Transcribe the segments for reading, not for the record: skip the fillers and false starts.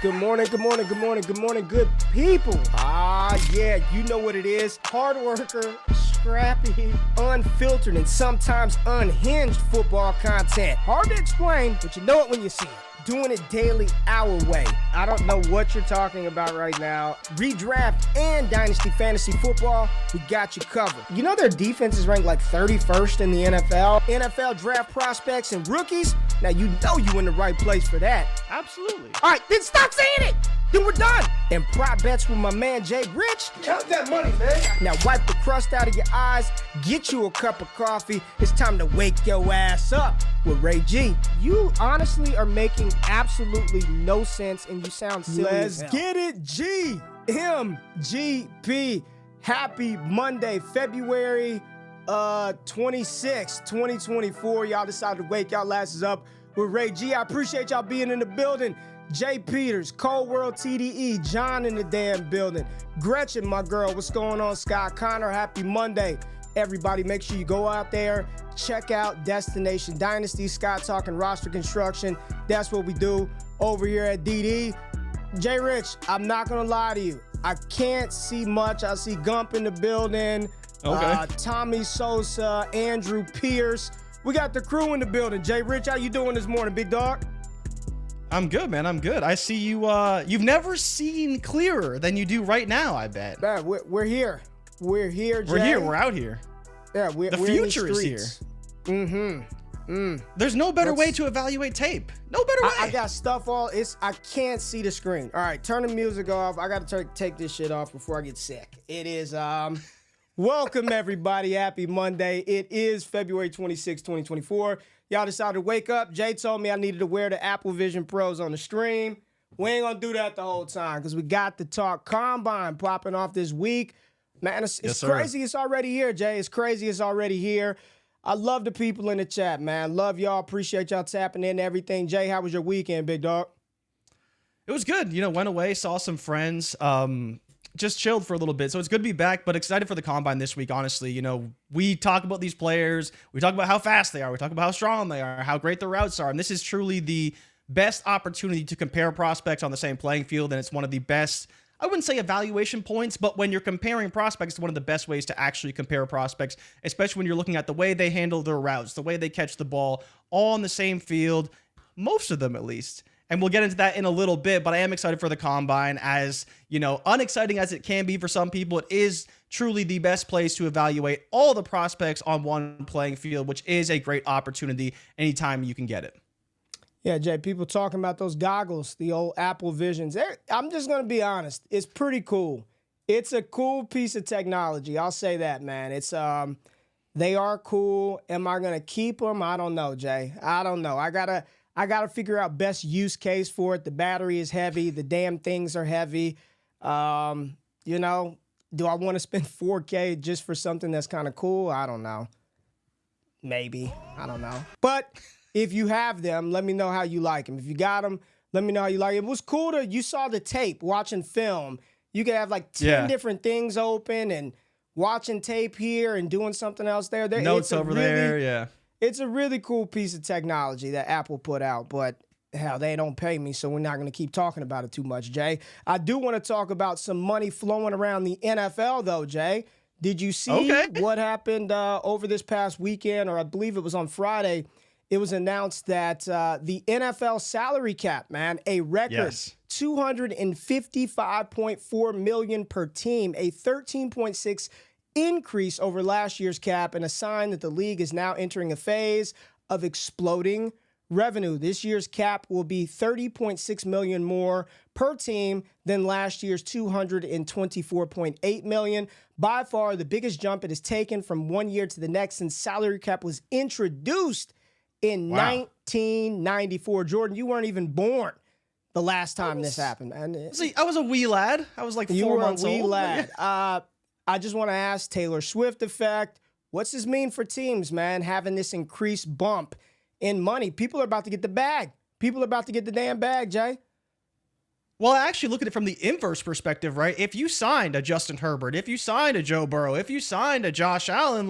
Good morning, good morning, good morning, good morning, good people. Yeah, you know what it is. Hard worker, scrappy, unfiltered, and sometimes unhinged football content. Hard to explain, but you know it when you see it. Doing it daily our way. I don't know what you're talking about right now. Redraft and Dynasty Fantasy Football, we got you covered. You know their defense is ranked like 31st in the NFL? NFL draft prospects and rookies? Now you know you in the right place for that. Absolutely. All right, then stop saying it. Then we're done. And prop bets with my man JRich. Count that money, man. Now wipe the crust out of your eyes. Get you a cup of coffee. It's time to wake your ass up with Ray G. You honestly are making absolutely no sense, and you sound silly as hell. Let's get it, GMGP. Happy Monday, February 26, 2024. Y'all decided to wake y'all asses up with Ray G. I appreciate y'all being in the building. Jay Peters, Cold World TDE, John in the damn building. Gretchen, my girl, what's going on? Scott Connor, happy Monday. Everybody, make sure you go out there, check out Destination Dynasty, Scott talking roster construction. That's what we do over here at DD. JRich, I'm not going to lie to you. I can't see much. I see Gump in the building. Okay. Tommy Sosa, Andrew Pierce. We got the crew in the building. JRich, how you doing this morning, big dog? I'm good, man. I'm good. I see you. You've never seen clearer than you do right now, I bet. Man, we're here. We're here, Jay. We're here. We're out here. Yeah, the we're future in the is here. Mm-hmm. There's no better way to evaluate tape. No better way. I got stuff all. I can't see the screen. All right, turn the music off. I got to take this shit off before I get sick. It is welcome everybody. Happy Monday. It is February 26, 2024. Y'all decided to wake up. Jay told me I needed to wear the Apple Vision Pros on the stream. We ain't gonna do that the whole time because we got the talk combine popping off this week. Man, it's crazy. It's already here, Jay. It's crazy. It's already here. I love the people in the chat, man. Love y'all. Appreciate y'all tapping in everything. Jay, how was your weekend, big dog? It was good. Went away, saw some friends. Just chilled for a little bit. So it's good to be back, but excited for the combine this week, honestly. We talk about these players. We talk about how fast they are. We talk about how strong they are, how great their routes are. And this is truly the best opportunity to compare prospects on the same playing field. And it's one of the best, I wouldn't say evaluation points, but when you're comparing prospects, it's one of the best ways to actually compare prospects, especially when you're looking at the way they handle their routes, the way they catch the ball, all on the same field, most of them at least. And we'll get into that in a little bit, but I am excited for the combine. As, unexciting as it can be for some people, it is truly the best place to evaluate all the prospects on one playing field, which is a great opportunity anytime you can get it. Yeah, Jay, people talking about those goggles, the old Apple Visions. I'm just going to be honest. It's pretty cool. It's a cool piece of technology. I'll say that, man. They are cool. Am I going to keep them? I don't know, Jay. I don't know. I gotta figure out best use case for it. The battery is heavy. The damn things are heavy. Do I want to spend $4K just for something that's kind of cool? I don't know. Maybe. I don't know. But if you have them, let me know how you like them. If you got them, let me know how you like them. It was cool you saw the tape, watching film. You could have like 10 different things open and watching tape here and doing something else there. Notes over there, yeah. It's a really cool piece of technology that Apple put out, but hell, they don't pay me, so we're not going to keep talking about it too much, Jay. I do want to talk about some money flowing around the NFL, though, Jay. Did you see what happened over this past weekend, or I believe it was on Friday? It was announced that the NFL salary cap, man, a record $255.4 million per team, a 13.6 increase over last year's cap, and a sign that the league is now entering a phase of exploding revenue. This year's cap will be $30.6 million more per team than last year's $224.8 million. By far, the biggest jump it has taken from one year to the next since salary cap was introduced in 1994. Jordan, you weren't even born the last time this happened, man. See, I was a wee lad. I was like 4 months old. You were a wee lad. I just want to ask, Taylor Swift effect, what's this mean for teams, man, having this increased bump in money? People are about to get the bag. People are about to get the damn bag, Jay. Well, I actually look at it from the inverse perspective, right? If you signed a Justin Herbert, if you signed a Joe Burrow, if you signed a Josh Allen,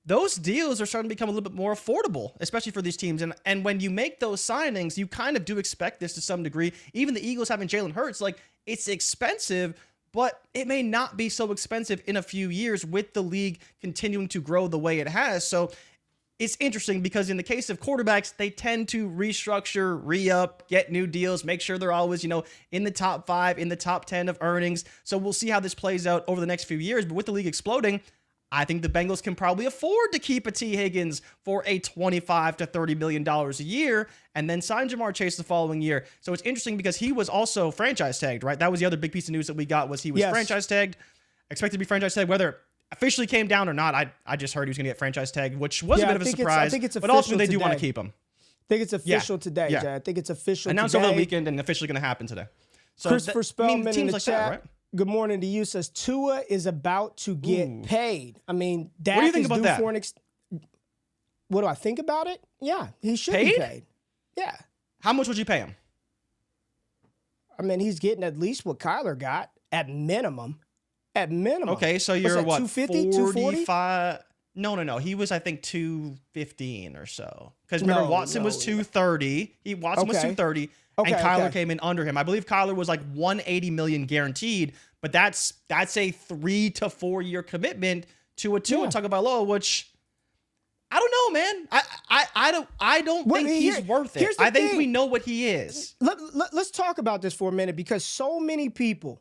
those deals are starting to become a little bit more affordable, especially for these teams. And when you make those signings, you kind of do expect this to some degree. Even the Eagles having Jalen Hurts, like, it's expensive, but it may not be so expensive in a few years with the league continuing to grow the way it has. So it's interesting because in the case of quarterbacks, they tend to restructure, re-up, get new deals, make sure they're always, in the top 5, in the top 10 of earnings. So we'll see how this plays out over the next few years. But with the league exploding, I think the Bengals can probably afford to keep a T. Higgins for a $25 to $30 million a year and then sign Jamar Chase the following year. So it's interesting because he was also franchise tagged, right? That was the other big piece of news that we got was he was franchise tagged, expected to be franchise tagged, whether officially came down or not. I just heard he was going to get franchise tagged, which was a bit of a surprise. I think it's but also they do want to keep him. I think it's official today, Jay. I think it's official announced today. over the weekend and officially going to happen today. So Christopher Spellman in the like chat. that, right? Good morning to you. Says Tua is about to get paid. I mean, Dak what do you think is about due that? for what do I think about it? Yeah, he should be paid. Yeah. How much would you pay him? I mean, he's getting at least what Kyler got at minimum. At minimum. Okay, so you're what? 250, 240? No. He was, I think, 215 or so. Because remember, Watson was 230. Watson was 230. And Kyler came in under him. I believe Kyler was like $180 million guaranteed, but that's a 3 to 4 year commitment to a Tua Tagovailoa, which I don't know, man. I don't think he's worth it. I think we know what he is. Let's talk about this for a minute because so many people,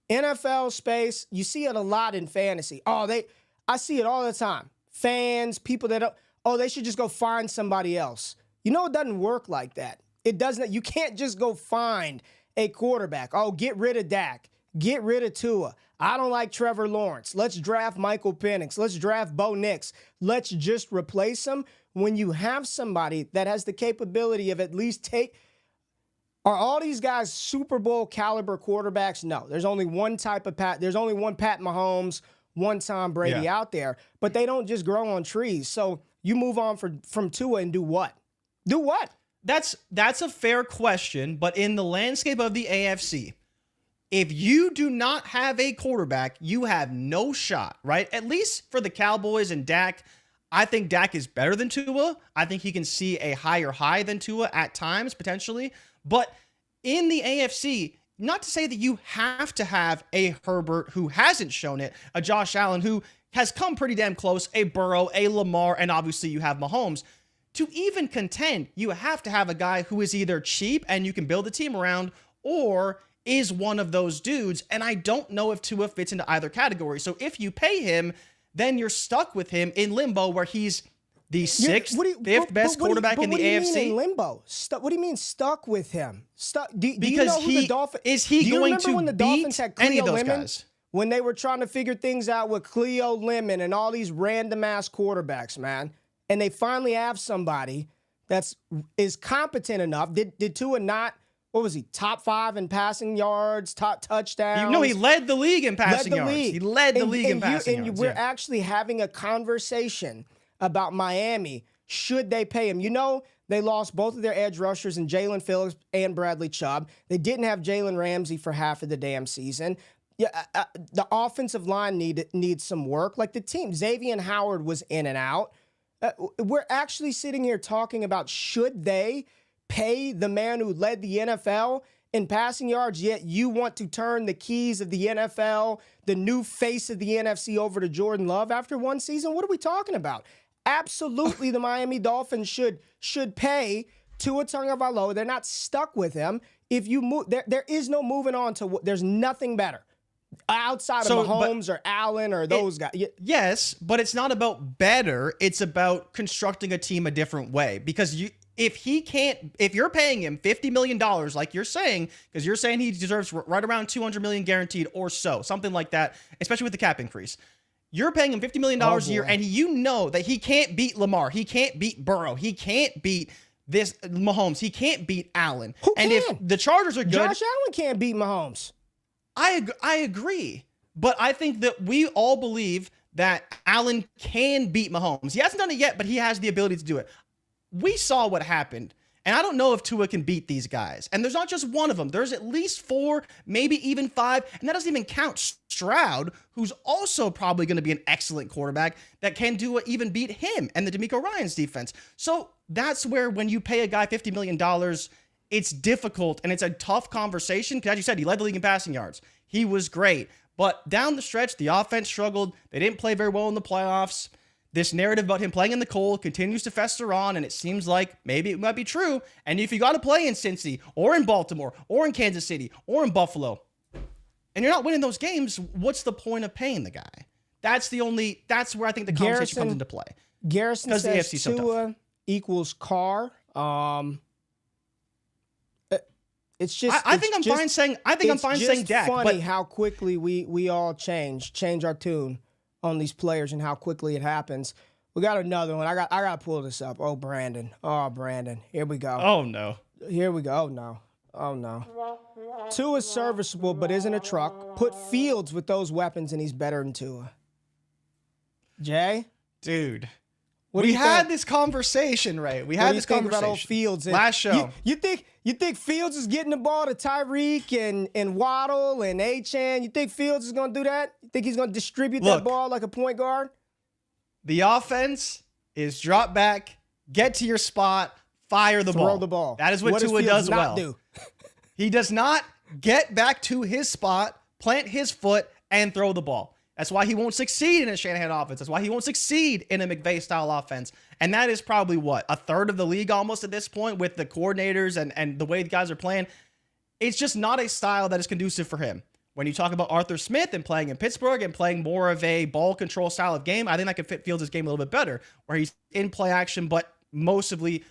NFL space, you see it a lot in fantasy. I see it all the time. Fans, people that they should just go find somebody else. It doesn't work like that. It doesn't. You can't just go find a quarterback. Get rid of Dak. Get rid of Tua. I don't like Trevor Lawrence. Let's draft Michael Penix. Let's draft Bo Nix. Let's just replace him. When you have somebody that has the capability of at least are all these guys Super Bowl caliber quarterbacks? No. There's only one type of There's only one Pat Mahomes, one Tom Brady out there. But they don't just grow on trees. So you move on from Tua and do what? Do what? That's a fair question, but in the landscape of the AFC, if you do not have a quarterback, you have no shot, right? At least for the Cowboys and Dak, I think Dak is better than Tua. I think he can see a higher high than Tua at times, potentially. But in the AFC, not to say that you have to have a Herbert who hasn't shown it, a Josh Allen who has come pretty damn close, a Burrow, a Lamar, and obviously you have Mahomes. To even contend, you have to have a guy who is either cheap and you can build a team around or is one of those dudes. And I don't know if Tua fits into either category. So if you pay him, then you're stuck with him in limbo where he's the fifth best quarterback in the AFC. What do you mean in limbo? What do you mean stuck with him? Do you because know who the Dolphins... Is he going to when the Dolphins had any of those Lemon? guys? When they were trying to figure things out with Cleo Lemon and all these random-ass quarterbacks, man. And they finally have somebody is competent enough. Did Tua not, what was he, top 5 in passing yards, top touchdowns? He led the league in passing yards. He led the league in passing yards. We're actually having a conversation about Miami. Should they pay him? They lost both of their edge rushers in Jalen Phillips and Bradley Chubb. They didn't have Jalen Ramsey for half of the damn season. The offensive line needs some work. Like the team, Xavier Howard was in and out. We're actually sitting here talking about should they pay the man who led the NFL in passing yards, yet you want to turn the keys of the NFL, the new face of the NFC, over to Jordan Love after one season? What are we talking about? Absolutely, the Miami Dolphins should pay Tua Tagovailoa. They're not stuck with him. If you move, there is no moving on to. There's nothing better outside of Mahomes or Allen or those guys. Yes, but it's not about better. It's about constructing a team a different way. Because if you're paying him $50 million, like you're saying, because you're saying he deserves right around $200 million guaranteed or so, something like that, especially with the cap increase. You're paying him $50 million a year, and that he can't beat Lamar. He can't beat Burrow. He can't beat this Mahomes. He can't beat Allen. Who and can? If the Chargers are good... Josh Allen can't beat Mahomes. I agree, but I think that we all believe that Allen can beat Mahomes. He hasn't done it yet, but he has the ability to do it. We saw what happened And I don't know if Tua can beat these guys. And there's not just one of them. There's at least 4, maybe even 5. And that doesn't even count Stroud, who's also probably going to be an excellent quarterback that can even beat him and the DeMeco Ryans defense. So that's where when you pay a guy $50 million, it's difficult and it's a tough conversation. Because as you said, he led the league in passing yards. He was great. But down the stretch, the offense struggled. They didn't play very well in the playoffs. This narrative about him playing in the cold continues to fester on, and it seems like maybe it might be true. And if you got to play in Cincy or in Baltimore or in Kansas City or in Buffalo, and you're not winning those games, what's the point of paying the guy? That's where I think the conversation comes into play. Garrison says Tua equals Carr. It's just. I think I'm fine saying Dak. Funny but how quickly we all change our tune on these players and how quickly it happens. We got another one. I got to pull this up. Oh, Brandon. Here we go. Oh no. Here we go. Oh no. Tua is serviceable, but isn't a truck. Put Fields with those weapons, and he's better than Tua. Jay, dude. We had this conversation, right? We had this conversation about old Fields last show. You think Fields is getting the ball to Tyreek and Waddle and Achane? You think Fields is going to do that? You think he's going to distribute that ball like a point guard? The offense is drop back, get to your spot, fire the ball. Throw the ball. That is what Tua does well. He does not get back to his spot, plant his foot, and throw the ball. That's why he won't succeed in a Shanahan offense. That's why he won't succeed in a McVay-style offense. And that is probably, a third of the league almost at this point with the coordinators and the way the guys are playing. It's just not a style that is conducive for him. When you talk about Arthur Smith and playing in Pittsburgh and playing more of a ball control style of game, I think that could fit Fields' game a little bit better, where he's in play action, but mostly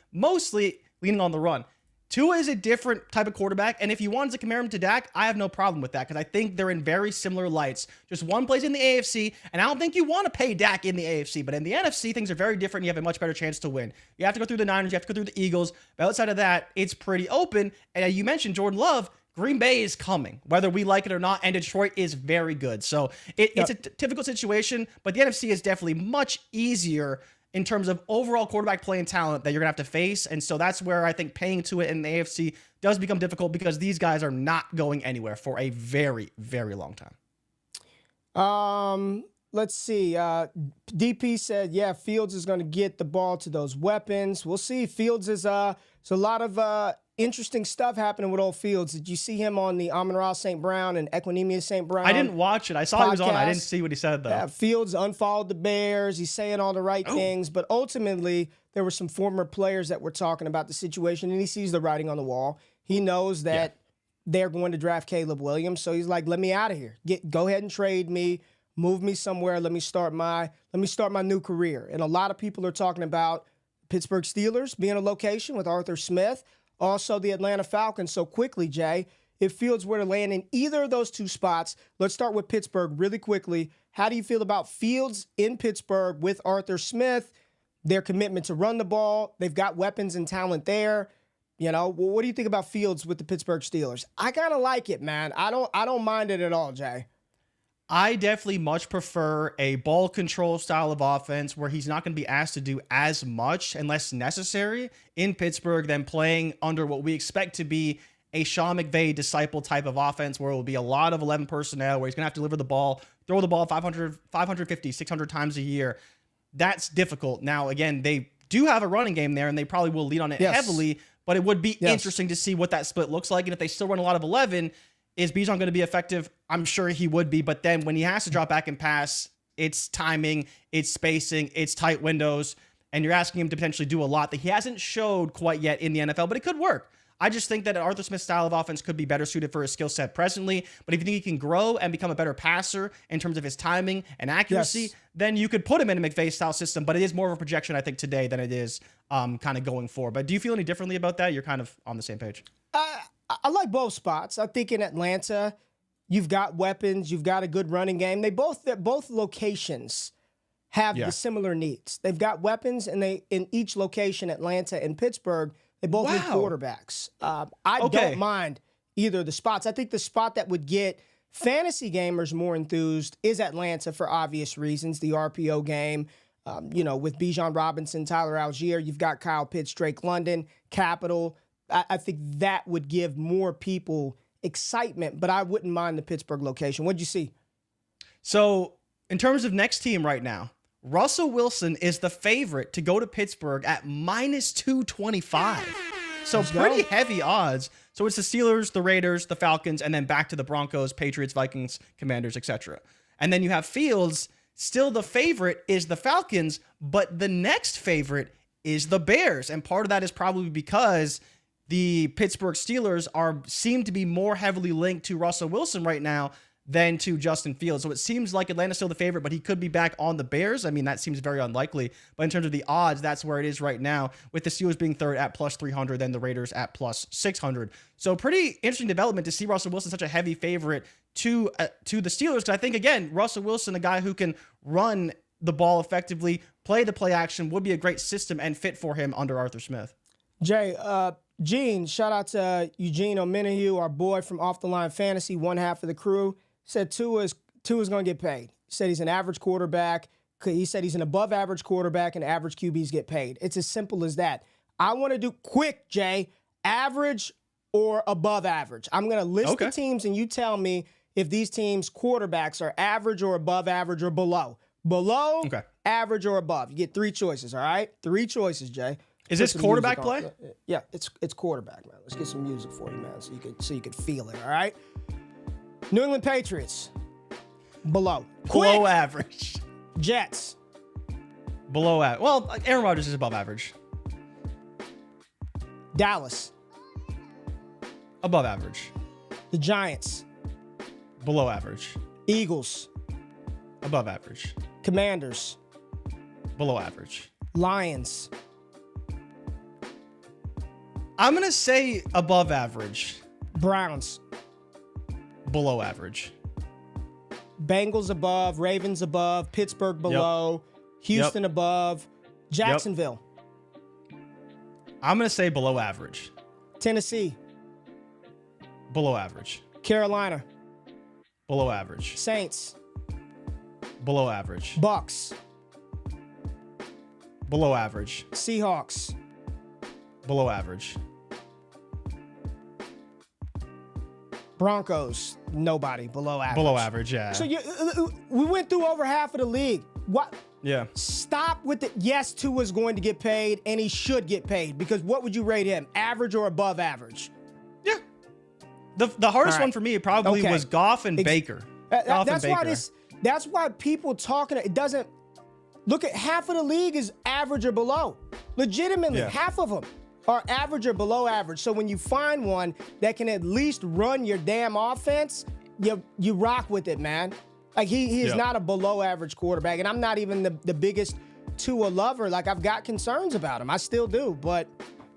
leaning on the run. Tua is a different type of quarterback, and if you wanted to compare him to Dak, I have no problem with that because I think they're in very similar lights. Just one plays in the AFC, and I don't think you want to pay Dak in the AFC, but in the NFC, things are very different. You have a much better chance to win. You have to go through the Niners, you have to go through the Eagles, but outside of that, it's pretty open, and you mentioned Jordan Love. Green Bay is coming, whether we like it or not, and Detroit is very good. So it's a difficult situation, but the NFC is definitely much easier in terms of overall quarterback play and talent that you're going to have to face. And so that's where I think paying to it in the AFC does become difficult because these guys are not going anywhere for a very, very long time. Let's see. DP said, Fields is going to get the ball to those weapons. We'll see. Fields is there's a lot of interesting stuff happening with old Fields. Did you see him on the Amon-Ra St. Brown and Equinemius St. Brown? I didn't watch it. I saw he was on. I didn't see what he said, though. Yeah, Fields unfollowed the Bears. He's saying all the right things. But ultimately, there were some former players that were talking about the situation, and he sees the writing on the wall. He knows that they're going to draft Caleb Williams. So he's like, let me out of here. Go ahead and trade me. Move me somewhere. Let me start my new career. And a lot of people are talking about Pittsburgh Steelers being a location with Arthur Smith. Also, the Atlanta Falcons. So quickly, Jay, if Fields were to land in either of those two spots, let's start with Pittsburgh really quickly. How do you feel about Fields in Pittsburgh with Arthur Smith, their commitment to run the ball? They've got weapons and talent there. You know, what do you think about Fields with the Pittsburgh Steelers? I kind of like it, man. I don't mind it at all, Jay. I definitely much prefer a ball control style of offense where he's not going to be asked to do as much unless necessary in Pittsburgh than playing under what we expect to be a Sean McVay disciple type of offense where it will be a lot of 11 personnel where he's going to have to deliver the ball, throw the ball 550, 600 times a year. That's difficult. Now, again, they do have a running game there and they probably will lean on it heavily, but it would be interesting to see what that split looks like. And if they still run a lot of 11, is Bijan going to be effective? I'm sure he would be, but then when he has to drop back and pass, it's timing, it's spacing, it's tight windows, and you're asking him to potentially do a lot that he hasn't showed quite yet in the NFL, but it could work. I just think that an Arthur Smith style of offense could be better suited for his skill set presently, but if you think he can grow and become a better passer in terms of his timing and accuracy, then you could put him in a McVay style system, but it is more of a projection, I think, today than it is kind of going forward. But do you feel any differently about that? You're kind of on the same page. I like both spots. I think in Atlanta, you've got weapons, you've got a good running game. Both locations have the similar needs. They've got weapons, and in each location, Atlanta and Pittsburgh, they both need quarterbacks. I don't mind either of the spots. I think the spot that would get fantasy gamers more enthused is Atlanta for obvious reasons. The RPO game, with Bijan Robinson, Tyler Algier, you've got Kyle Pitts, Drake London, Capital. I think that would give more people excitement, but I wouldn't mind the Pittsburgh location. What'd you see? So in terms of next team right now, Russell Wilson is the favorite to go to Pittsburgh at minus 225. So pretty heavy odds. So it's the Steelers, the Raiders, the Falcons, and then back to the Broncos, Patriots, Vikings, Commanders, etc. And then you have Fields. Still the favorite is the Falcons, but the next favorite is the Bears. And part of that is probably because the Pittsburgh Steelers seem to be more heavily linked to Russell Wilson right now than to Justin Fields. So it seems like Atlanta's still the favorite, but he could be back on the Bears. I mean, that seems very unlikely. But in terms of the odds, that's where it is right now, with the Steelers being third at plus 300, then the Raiders at plus 600. So pretty interesting development to see Russell Wilson such a heavy favorite to the Steelers. Because I think, again, Russell Wilson, a guy who can run the ball effectively, play the play action, would be a great system and fit for him under Arthur Smith. Jay, Gene, shout out to Eugene O'Menahue, our boy from Off the Line Fantasy, one half of the crew. Said Tua's going to get paid. He said he's an average quarterback. He said he's an above average quarterback and average QBs get paid. It's as simple as that. I want to do quick, Jay, average or above average. I'm going to list the teams and you tell me if these teams' quarterbacks are average or above average or below. Below, average or above. You get 3 choices, all right? 3 choices, Jay. Is this quarterback play? Yeah, it's quarterback, man. Let's get some music for you, man, so you could feel it, all right? New England Patriots, below. Below average. Jets. Below average. Well, Aaron Rodgers is above average. Dallas. Above average. The Giants. Below average. Eagles. Above average. Commanders. Below average. Lions. I'm going to say above average. Browns. Below average. Bengals above, Ravens above, Pittsburgh below, Houston above, Jacksonville. I'm going to say below average. Tennessee. Below average. Carolina. Below average. Saints. Below average. Bucks. Below average. Seahawks. Below average. Broncos, nobody, below average. Below average, yeah. So we went through over half of the league. What? Yeah. Stop with the yes, Tua's going to get paid, and he should get paid, because what would you rate him, average or above average? Yeah. The hardest one for me probably was Goff and Baker. That's why people talking, it doesn't, look at half of the league is average or below. Legitimately, half of them are average or below average. So when you find one that can at least run your damn offense, you rock with it, man. Like he is not a below average quarterback, and I'm not even the biggest Tua lover. Like, I've got concerns about him. I still do. But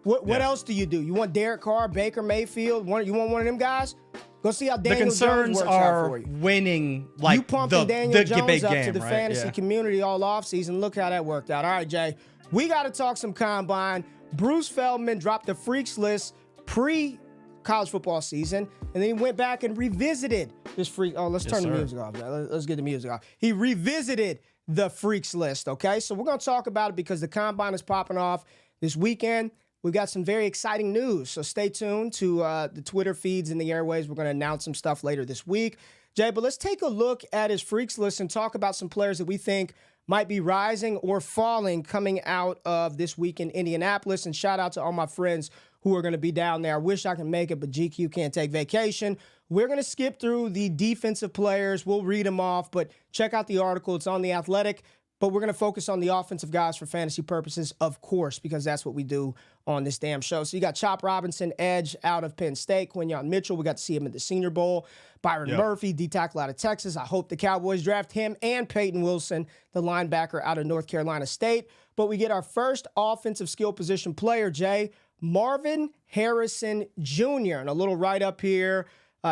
what else do you do? You want Derek Carr, Baker Mayfield? You want one of them guys? Go see how Daniel Jones works out for you. Winning, like, you pumping Daniel Jones up to the right? fantasy community all offseason. Look how that worked out. All right, Jay, we got to talk some combine. Bruce Feldman dropped the freaks list pre-college football season, and then he went back and revisited this freak. Oh, let's turn the music off. Let's get the music off. He revisited the freaks list, okay? So we're going to talk about it because the combine is popping off this weekend. We've got some very exciting news, so stay tuned to the Twitter feeds and the airways. We're going to announce some stuff later this week. Jay, but let's take a look at his freaks list and talk about some players that we think might be rising or falling coming out of this week in Indianapolis. And shout out to all my friends who are going to be down there. I wish I could make it, but GQ can't take vacation. We're going to skip through the defensive players. We'll read them off, but check out the article. It's on The Athletic. But we're going to focus on the offensive guys for fantasy purposes, of course, because that's what we do on this damn show. So you got Chop Robinson, edge out of Penn State. Quinyon Mitchell, we got to see him at the Senior Bowl. Byron Murphy, D-tackle out of Texas. I hope the Cowboys draft him, and Peyton Wilson, the linebacker out of North Carolina State. But we get our first offensive skill position player, Jay, Marvin Harrison Jr. And a little write-up here.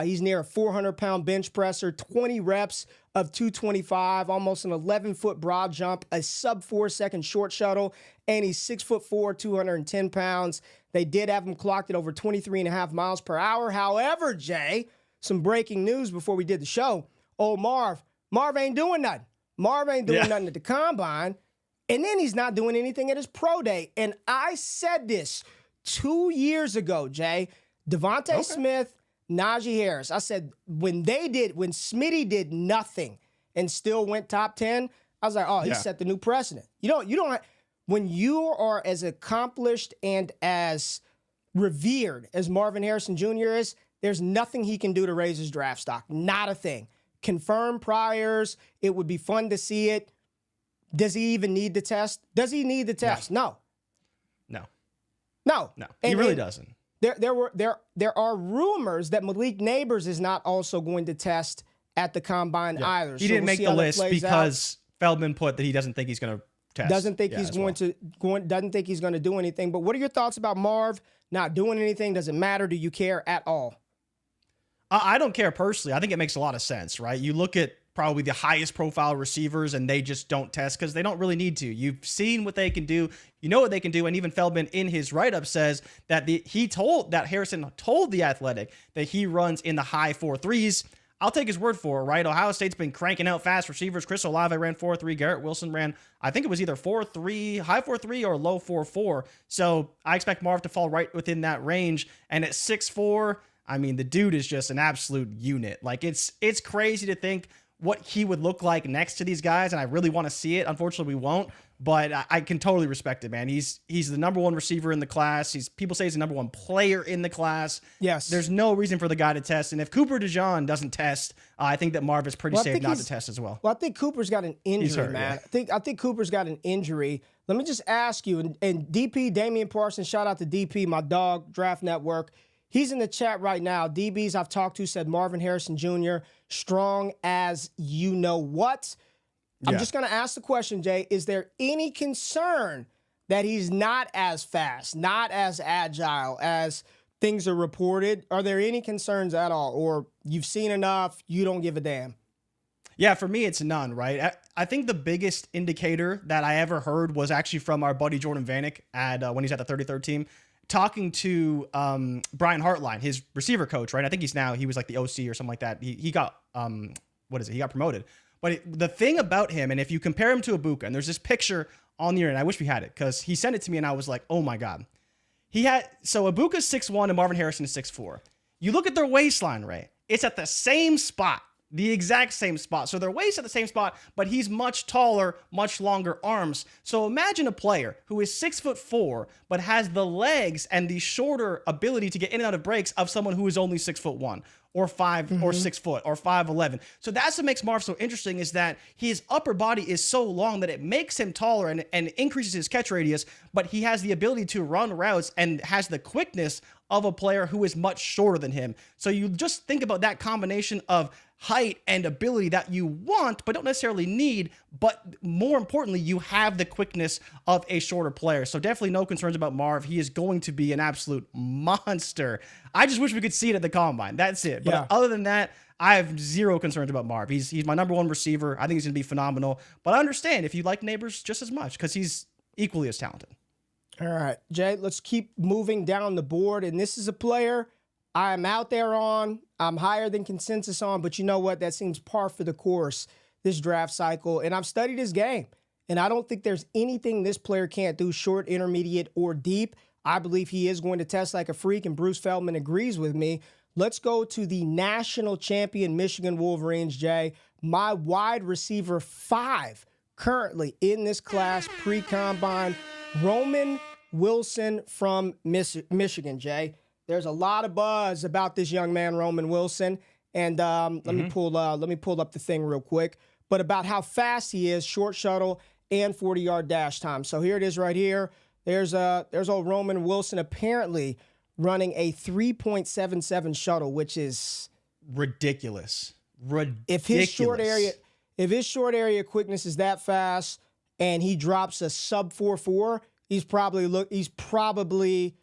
He's near a 400-pound bench presser, 20 reps of 225, almost an 11-foot broad jump, a sub-4-second short shuttle, and he's 6'4", 210 pounds. They did have him clocked at over 23.5 miles per hour. However, Jay, some breaking news before we did the show. Marv ain't doing nothing. Marv ain't doing nothing at the combine. And then he's not doing anything at his pro day. And I said this 2 years ago, Jay. Devontae Smith, Najee Harris. I said when Smitty did nothing and still went top 10, I was like, oh, he set the new precedent. When you are as accomplished and as revered as Marvin Harrison Jr. is, there's nothing he can do to raise his draft stock. Not a thing. Confirmed priors. It would be fun to see it. Does he even need the test? Does he need the test? No. He really doesn't. There are rumors that Malik Neighbors is not also going to test at the combine either. He didn't make the list because Feldman put that he doesn't think he's going to test. Doesn't think he's going to do anything. But what are your thoughts about Marv not doing anything? Does it matter? Do you care at all? I don't care personally. I think it makes a lot of sense, right? You look at probably the highest profile receivers and they just don't test because they don't really need to. You've seen what they can do. You know what they can do. And even Feldman in his write-up says that Harrison told The Athletic that he runs in the high 4.3s. I'll take his word for it, right? Ohio State's been cranking out fast receivers. Chris Olave ran 4.3. Garrett Wilson ran, I think it was either 4.3, high 4.3 or low 4.4. So I expect Marv to fall right within that range. And at 6'4", I mean, the dude is just an absolute unit. Like it's crazy to think what he would look like next to these guys, and I really want to see it. Unfortunately, we won't, but I can totally respect it, man. He's the number one receiver in the class. People say he's the number one player in the class. Yes. There's no reason for the guy to test, and if Cooper DeJean doesn't test, I think that Marv is pretty safe not to test as well. Well, I think Cooper's got an injury, hurt, man. yeah. I think Cooper's got an injury. Let me just ask you, and DP, Damian Parsons, shout out to DP, my dog, Draft Network. He's in the chat right now. DBs I've talked to said Marvin Harrison Jr., strong as you know what. I'm just going to ask the question, Jay. Is there any concern that he's not as fast, not as agile as things are reported? Are there any concerns at all? Or you've seen enough, you don't give a damn? Yeah, for me, it's none, right? I think the biggest indicator that I ever heard was actually from our buddy Jordan Vanek when he's at the 33rd team. Talking to Brian Hartline, his receiver coach, right? I think he was like the OC or something like that. He got, he got promoted. But the thing about him, and if you compare him to Ibuka, and there's this picture on the internet, I wish we had it, because he sent it to me and I was like, oh my God. So Ibuka's 6'1" and Marvin Harrison is 6'4". You look at their waistline, right? It's at the same spot. The exact same spot. So their waist at the same spot, but he's much taller, much longer arms. So imagine a player who is 6'4", but has the legs and the shorter ability to get in and out of breaks of someone who is only 6'1", or 5 or 6 foot, or 5'11". So that's what makes Marv so interesting, is that his upper body is so long that it makes him taller and increases his catch radius, but he has the ability to run routes and has the quickness of a player who is much shorter than him. So you just think about that combination of height and ability that you want, but don't necessarily need, but more importantly, you have the quickness of a shorter player. So definitely no concerns about Marv. He is going to be an absolute monster. I just wish we could see it at the combine. That's it. But other than that, I have zero concerns about Marv. He's my number one receiver. I think he's going to be phenomenal. But I understand if you like Neighbors just as much, because he's equally as talented. All right, Jay, let's keep moving down the board. And this is a player I'm out there on. I'm higher than consensus on, but you know what? That seems par for the course this draft cycle. And I've studied his game, and I don't think there's anything this player can't do, short, intermediate, or deep. I believe he is going to test like a freak, and Bruce Feldman agrees with me. Let's go to the national champion Michigan Wolverines, Jay. My wide receiver 5 currently in this class pre-combine, Roman Wilson from Michigan, Jay. There's a lot of buzz about this young man, Roman Wilson, and let me pull up the thing real quick. But about how fast he is, short shuttle and 40-yard dash time. So here it is, right here. There's old Roman Wilson apparently running a 3.77 shuttle, which is ridiculous. If his short area quickness is that fast, and he drops a sub 4.4, he's probably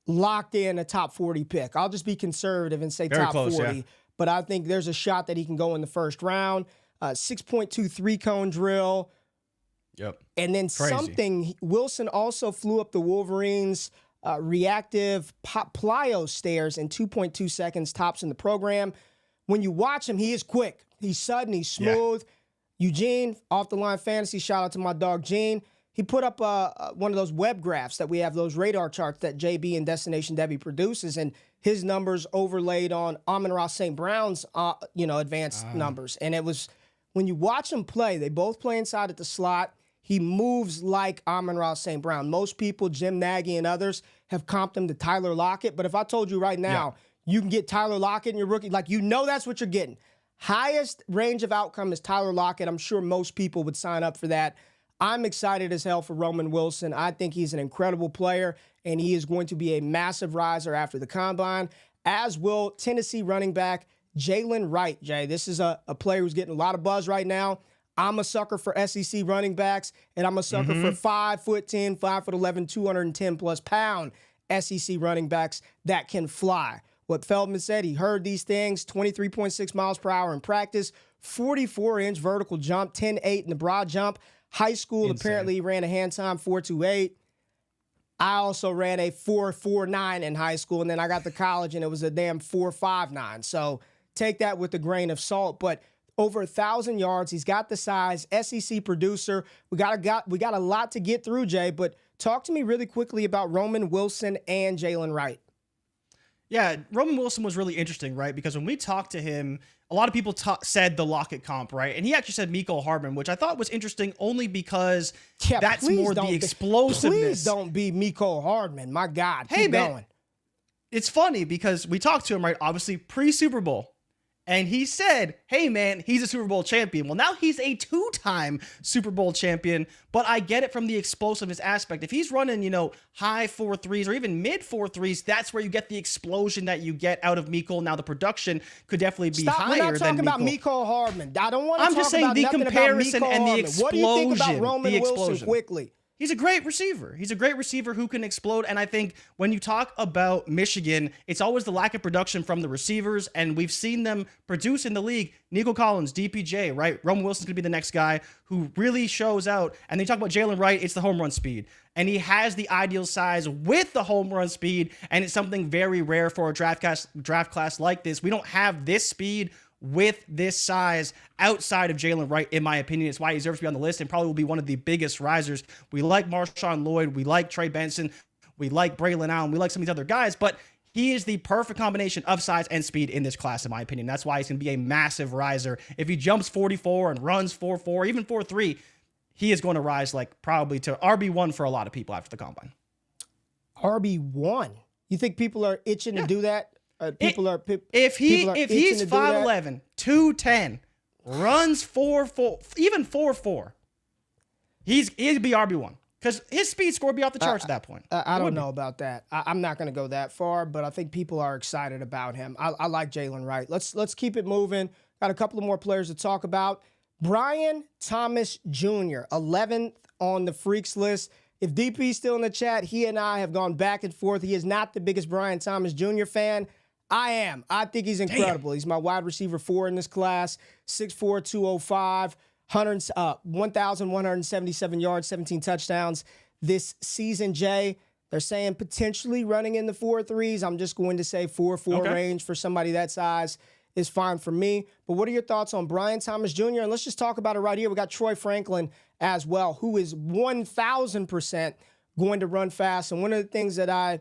locked in a top 40 pick. I'll just be conservative and say top 40. Yeah. But I think there's a shot that he can go in the first round. 6.23 cone drill. Yep. And then Wilson also flew up the Wolverines' reactive plyo stairs in 2.2 seconds tops in the program. When you watch him, he is quick. He's sudden. He's smooth. Eugene, Off the Line Fantasy, shout out to my dog Gene. He put up one of those web graphs that we have, those radar charts that JB and Destination Debbie produces, and his numbers overlaid on Amon-Ra St. Brown's, advanced numbers. And it was, when you watch him play, they both play inside at the slot. He moves like Amon-Ra St. Brown. Most people, Jim Nagy and others, have comped him to Tyler Lockett. But if I told you right now, you can get Tyler Lockett in your rookie, that's what you're getting. Highest range of outcome is Tyler Lockett. I'm sure most people would sign up for that. I'm excited as hell for Roman Wilson. I think he's an incredible player, and he is going to be a massive riser after the combine, as will Tennessee running back Jalen Wright, Jay. This is a player who's getting a lot of buzz right now. I'm a sucker for SEC running backs, and I'm a sucker for 5'10", 5'11", 210-plus pound SEC running backs that can fly. What Feldman said, he heard these things, 23.6 miles per hour in practice, 44-inch vertical jump, 10.8 in the broad jump. High school, insane. Apparently he ran a hand time 4.28. I also ran a 4.49 in high school, and then I got to college, and it was a damn 4.59. So take that with a grain of salt. But over 1,000 yards, he's got the size. SEC producer. We got a lot to get through, Jay. But talk to me really quickly about Roman Wilson and Jalen Wright. Yeah, Roman Wilson was really interesting, right? Because when we talked to him, a lot of people said the Lockett comp, right? And he actually said Mecole Hardman, which I thought was interesting only because that's more the explosiveness. Please don't be Mecole Hardman. My God, keep going. It's funny because we talked to him, right? Obviously pre-Super Bowl. And he said, hey, man, he's a Super Bowl champion. Well, now he's a 2-time Super Bowl champion, but I get it from the explosiveness aspect. If he's running, high 4.3s or even mid 4.3s, that's where you get the explosion that you get out of Mecole. Now, the production could definitely be higher than Mecole. We're not talking about Mecole Hardman. I don't want to I'm just saying the comparison and the explosion. What do you think about Roman Wilson quickly? He's a great receiver. He's a great receiver who can explode. And I think when you talk about Michigan, it's always the lack of production from the receivers. And we've seen them produce in the league. Nico Collins, DPJ, right? Roman Wilson's going to be the next guy who really shows out. And they talk about Jalen Wright, it's the home run speed. And he has the ideal size with the home run speed. And it's something very rare for a draft class like this. We don't have this speed with this size outside of Jalen Wright, in my opinion. It's why he deserves to be on the list and probably will be one of the biggest risers. We like Marshawn Lloyd. We like Trey Benson. We like Braylon Allen. We like some of these other guys, but he is the perfect combination of size and speed in this class, in my opinion. That's why he's going to be a massive riser. If he jumps 44 and runs 4.4, even 4.3, he is going to rise probably to RB1 for a lot of people after the combine. RB1? You think people are itching to do that? If he's 5'11", 210, runs 4.4, even 4.4, he'd be RB1 because his speed score would be off the charts at that point. I don't know about that. I'm not going to go that far, but I think people are excited about him. I like Jalen Wright. Let's keep it moving. Got a couple of more players to talk about. Brian Thomas Jr., 11th on the Freaks list. If DP's still in the chat, he and I have gone back and forth. He is not the biggest Brian Thomas Jr. fan. I am. I think he's incredible. Damn. He's my wide receiver 4 in this class, 6'4", 205, 1,177 yards, 17 touchdowns this season, Jay. They're saying potentially running in the 4.3s. I'm just going to say 4.4 range for somebody that size is fine for me. But what are your thoughts on Brian Thomas Jr.? And let's just talk about it right here. We got Troy Franklin as well, who is 1,000% going to run fast. And one of the things that I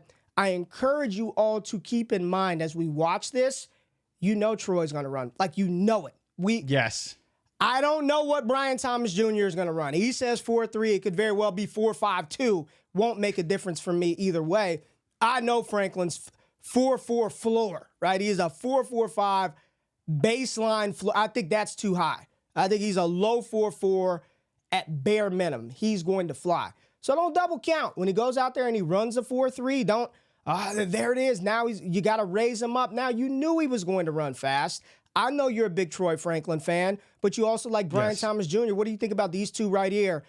encourage you all to keep in mind as we watch this, Troy's going to run. It. Yes. I don't know what Brian Thomas Jr. is going to run. He says 4.3. It could very well be 4.52. Won't make a difference for me either way. I know Franklin's 4.4 floor, right? He is a 4.45 baseline floor. I think that's too high. I think he's a low 4.4 at bare minimum. He's going to fly. So don't double count. When he goes out there and he runs a 4.3, there it is. Now you got to raise him up. Now you knew he was going to run fast. I know you're a big Troy Franklin fan, but you also like Brian Thomas Jr. What do you think about these two right here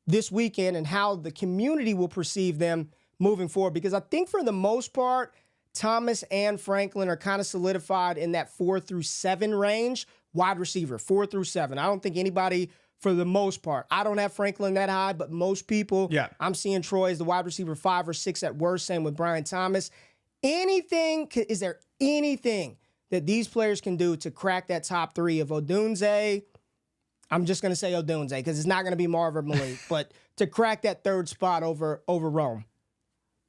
this weekend and how the community will perceive them moving forward? Because I think for the most part, Thomas and Franklin are kind of solidified in that 4 through 7 range, wide receiver, 4 through 7. I don't think anybody, for the most part, I don't have Franklin that high, but most people, I'm seeing Troy as the wide receiver 5 or 6 at worst, same with Brian Thomas. Is there anything that these players can do to crack that top 3 of Odunze, I'm just going to say Odunze because it's not going to be Marvin Malik, but to crack that third spot over Rome.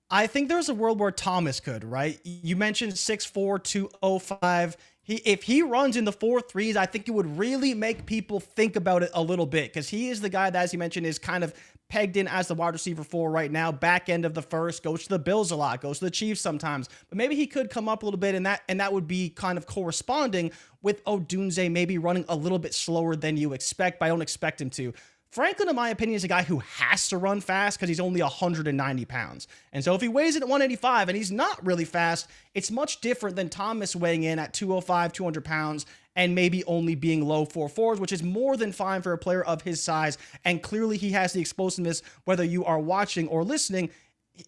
I think there's a world where Thomas could, right? You mentioned 6'4", 205. If he runs in the 4.3s, I think it would really make people think about it a little bit because he is the guy that, as you mentioned, is kind of pegged in as the wide receiver 4 right now, back end of the first, goes to the Bills a lot, goes to the Chiefs sometimes, but maybe he could come up a little bit, and that would be kind of corresponding with Odunze maybe running a little bit slower than you expect, but I don't expect him to. Franklin, in my opinion, is a guy who has to run fast because he's only 190 pounds. And so if he weighs in at 185 and he's not really fast, it's much different than Thomas weighing in at 205, 200 pounds and maybe only being low 4.4s, which is more than fine for a player of his size. And clearly he has the explosiveness, whether you are watching or listening.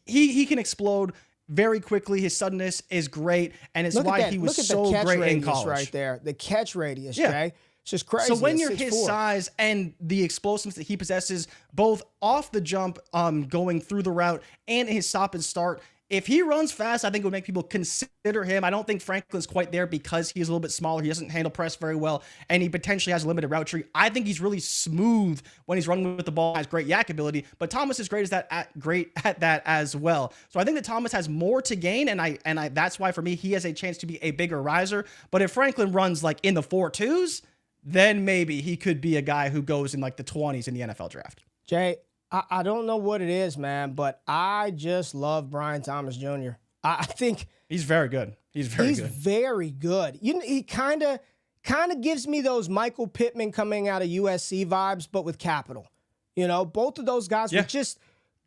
He can explode very quickly. His suddenness is great, and it's why he was so great in college. Right there, the catch radius, Jay. It's just crazy. So when you're 6'4". his size and the explosiveness that he possesses, both off the jump, going through the route, and his stop and start, if he runs fast, I think it would make people consider him. I don't think Franklin's quite there because he's a little bit smaller. He doesn't handle press very well, and he potentially has a limited route tree. I think he's really smooth when he's running with the ball, has great yak ability, but Thomas is great at that as well. So I think that Thomas has more to gain, and that's why for me he has a chance to be a bigger riser. But if Franklin runs like in the 4.2s, then maybe he could be a guy who goes in like the 20s in the NFL draft. Jay, I don't know what it is, man, but I just love Brian Thomas Jr. I think he's very good. He's very good. You know, he kind of gives me those Michael Pittman coming out of USC vibes, but with capital. You know, both of those guys were just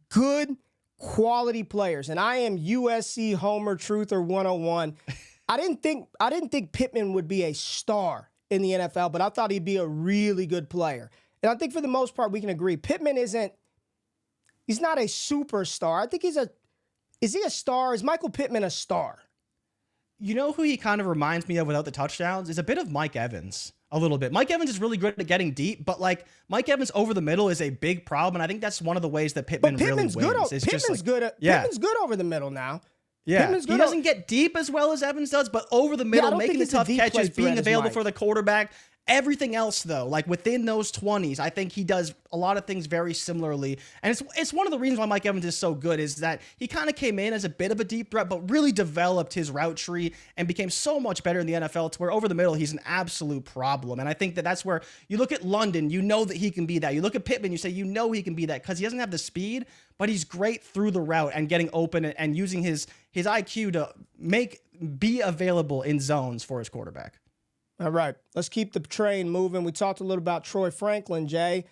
good, quality players. And I am USC Homer Truther 101. I didn't think Pittman would be a star in the NFL, but I thought he'd be a really good player. And I think for the most part, we can agree. Pittman he's not a superstar. I think is he a star? Is Michael Pittman a star? You know who he kind of reminds me of without the touchdowns is a bit of Mike Evans, a little bit. Mike Evans is really good at getting deep, but like Mike Evans over the middle is a big problem. And I think that's one of the ways that Pittman really wins. Pittman's good over the middle now. Yeah, he doesn't get deep as well as Evans does, but over the middle, making the tough catches, being available for the quarterback. Everything else, though, like within those 20s, I think he does a lot of things very similarly. And it's one of the reasons why Mike Evans is so good is that he kind of came in as a bit of a deep threat, but really developed his route tree and became so much better in the NFL to where over the middle, he's an absolute problem. And I think that that's where you look at London, you know that he can be that. You look at Pittman, you say, you know he can be that because he doesn't have the speed, but he's great through the route and getting open and using his IQ to be available in zones for his quarterback. All right, let's keep the train moving. We talked a little about Troy Franklin, Jay,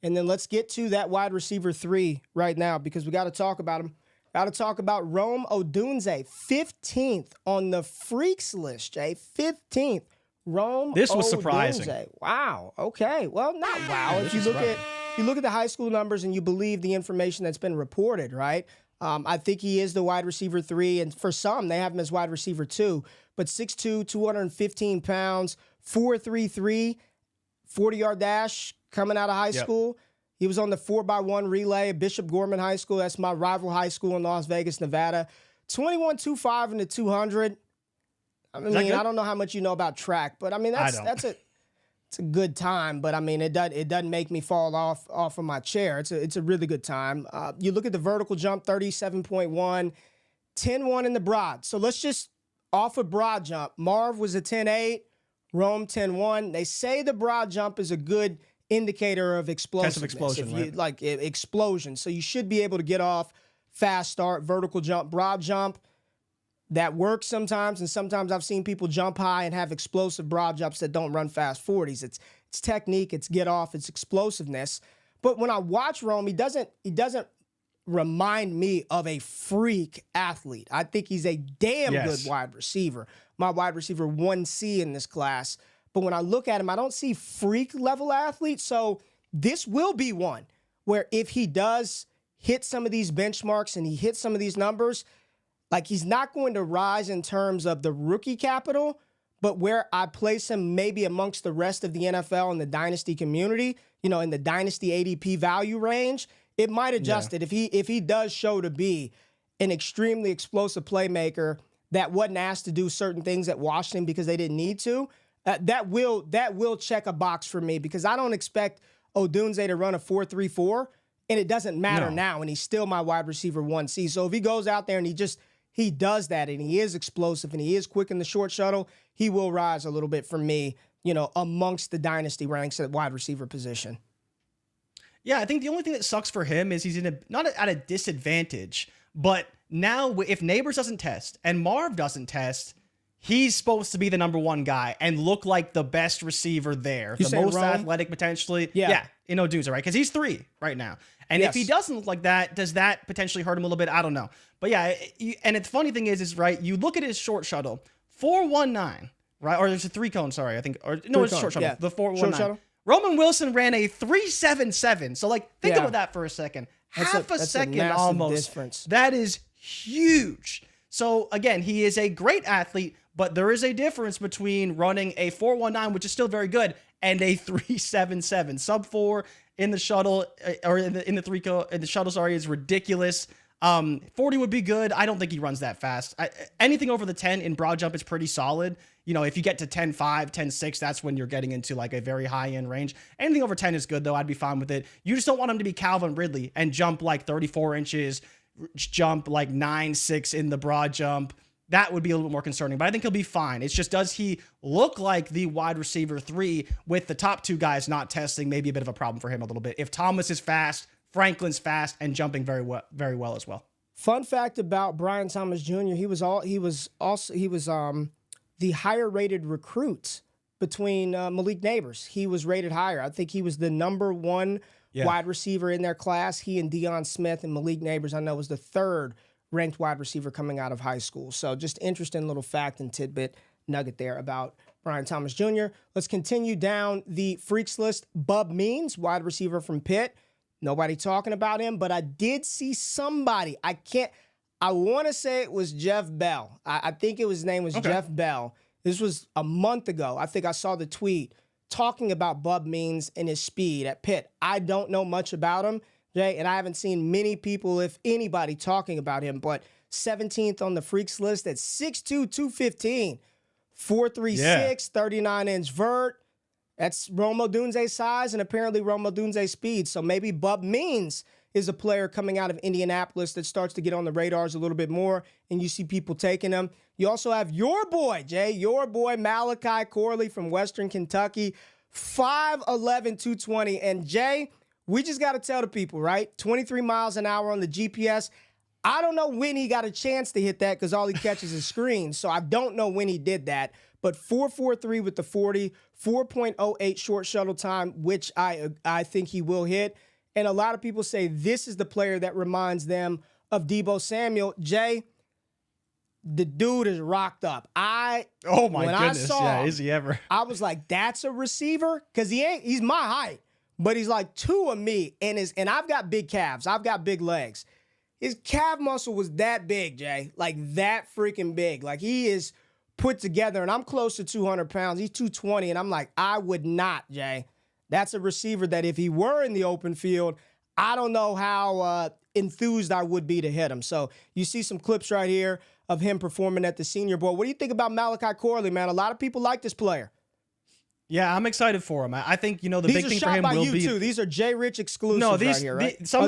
and then let's get to that wide receiver 3 right now because we got to talk about him. Got to talk about Rome Odunze, 15th on the freaks list, Jay, 15th. This was surprising. Wow. Okay. Well, not wow. If you look at the high school numbers and you believe the information that's been reported, right? I think he is the wide receiver 3, and for some, they have him as wide receiver 2. But 6'2", 215 pounds, 4.33, 40-yard dash coming out of high school. He was on the 4x1 relay at Bishop Gorman High School. That's my rival high school in Las Vegas, Nevada. 21.25 in the 200. I mean, I don't know how much you know about track, but I mean it's a good time. But I mean, it doesn't make me fall off of my chair. It's a really good time. You look at the vertical jump, 37.1, 10.1 in the broad. So let's just off a broad jump. Marv was a 10.8, Rome 10.1. They say the broad jump is a good indicator of explosiveness. Explosion. So you should be able to get off fast start, vertical jump, broad jump. That works sometimes, and sometimes I've seen people jump high and have explosive broad jumps that don't run fast 40s. It's technique, it's get off, it's explosiveness. But when I watch Rome, he doesn't remind me of a freak athlete. I think he's a damn good wide receiver. My wide receiver 1C in this class. But when I look at him, I don't see freak level athletes. So this will be one where if he does hit some of these benchmarks and he hits some of these numbers, like he's not going to rise in terms of the rookie capital, but where I place him maybe amongst the rest of the NFL and the dynasty community, you know, in the dynasty ADP value range, it might adjust it. If he does show to be an extremely explosive playmaker that wasn't asked to do certain things at Washington because they didn't need to, That will check a box for me because I don't expect Odunze to run a 4.34, and it doesn't matter now, and he's still my wide receiver 1C. So if he goes out there and he does that, and he is explosive, and he is quick in the short shuttle, he will rise a little bit for me, amongst the dynasty ranks at wide receiver position. Yeah, I think the only thing that sucks for him is he's not at a disadvantage, but now if Neighbors doesn't test and Marv doesn't test, he's supposed to be the number one guy and look like the best receiver there, the most athletic potentially. Yeah, in Odunze, right? Because he's 3 right now. And if he doesn't look like that, does that potentially hurt him a little bit? I don't know. But yeah, and the funny thing is right, you look at his short shuttle, 4.19, right? Or there's a 3-cone, sorry, I think. Or no, it's a short shuttle. Yeah. The 4.19. Roman Wilson ran a 3.77. So think about that for a second. Half a second almost. Difference. That is huge. So again, he is a great athlete, but there is a difference between running a 4.19, which is still very good, and a 3.77. Sub 4 in the shuttle, or in the shuttle, sorry, is ridiculous. 40 would be good. I don't think he runs that fast. Anything over the 10 in broad jump is pretty solid. If you get to 10.5, 10.6, that's when you're getting into a very high end range. Anything over 10 is good though. I'd be fine with it. You just don't want him to be Calvin Ridley and jump 34 inches, jump 9.6 in the broad jump. That would be a little bit more concerning, but I think he'll be fine. It's just, does he look like the wide receiver 3 with the top 2 guys not testing? Maybe a bit of a problem for him a little bit. If Thomas is fast, Franklin's fast and jumping very well as well. Fun fact about Brian Thomas Jr. He was the higher rated recruit between Malik Neighbors. He was rated higher. I think he was the number 1 wide receiver in their class. He and Deion Smith and Malik Neighbors, I know, was the 3rd ranked wide receiver coming out of high school. So just interesting little fact and tidbit nugget there about Brian Thomas Jr. Let's continue down the freaks list. Bub Means, wide receiver from Pitt. Nobody talking about him, but I did see somebody. I want to say it was Jeff Bell. I think his name was Jeff Bell. This was a month ago. I think I saw the tweet talking about Bub Means and his speed at Pitt. I don't know much about him, Jay, and I haven't seen many people, if anybody, talking about him, but 17th on the freaks list at 6'2", 215, 4.36, 39-inch vert. That's Rome Odunze's size and apparently Rome Odunze's speed. So maybe Bub Means is a player coming out of Indianapolis that starts to get on the radars a little bit more, and you see people taking him. You also have your boy, Jay, Malachi Corley from Western Kentucky, 5'11", 220. And Jay, we just got to tell the people, right? 23 miles an hour on the GPS. I don't know when he got a chance to hit that because all he catches is screens. So I don't know when he did that. But 4.43 with the 40, 4.08 short shuttle time, which I think he will hit. And a lot of people say this is the player that reminds them of Deebo Samuel. Jay, the dude is rocked up. Oh my goodness, is he ever? I was like, that's a receiver? Because he's my height, but he's like 2 of me. And I've got big calves. I've got big legs. His calf muscle was that big, Jay. Like that freaking big. Like he is put together, and I'm close to 200 pounds. He's 220, and I'm like, I would not, Jay. That's a receiver that if he were in the open field, I don't know how enthused I would be to hit him. So you see some clips right here of him performing at the Senior Bowl. What do you think about Malachi Corley, man? A lot of people like this player. Yeah, I'm excited for him. I think, the big thing for him will be... These are shot by you, too. These are JRich exclusives right here, right? Some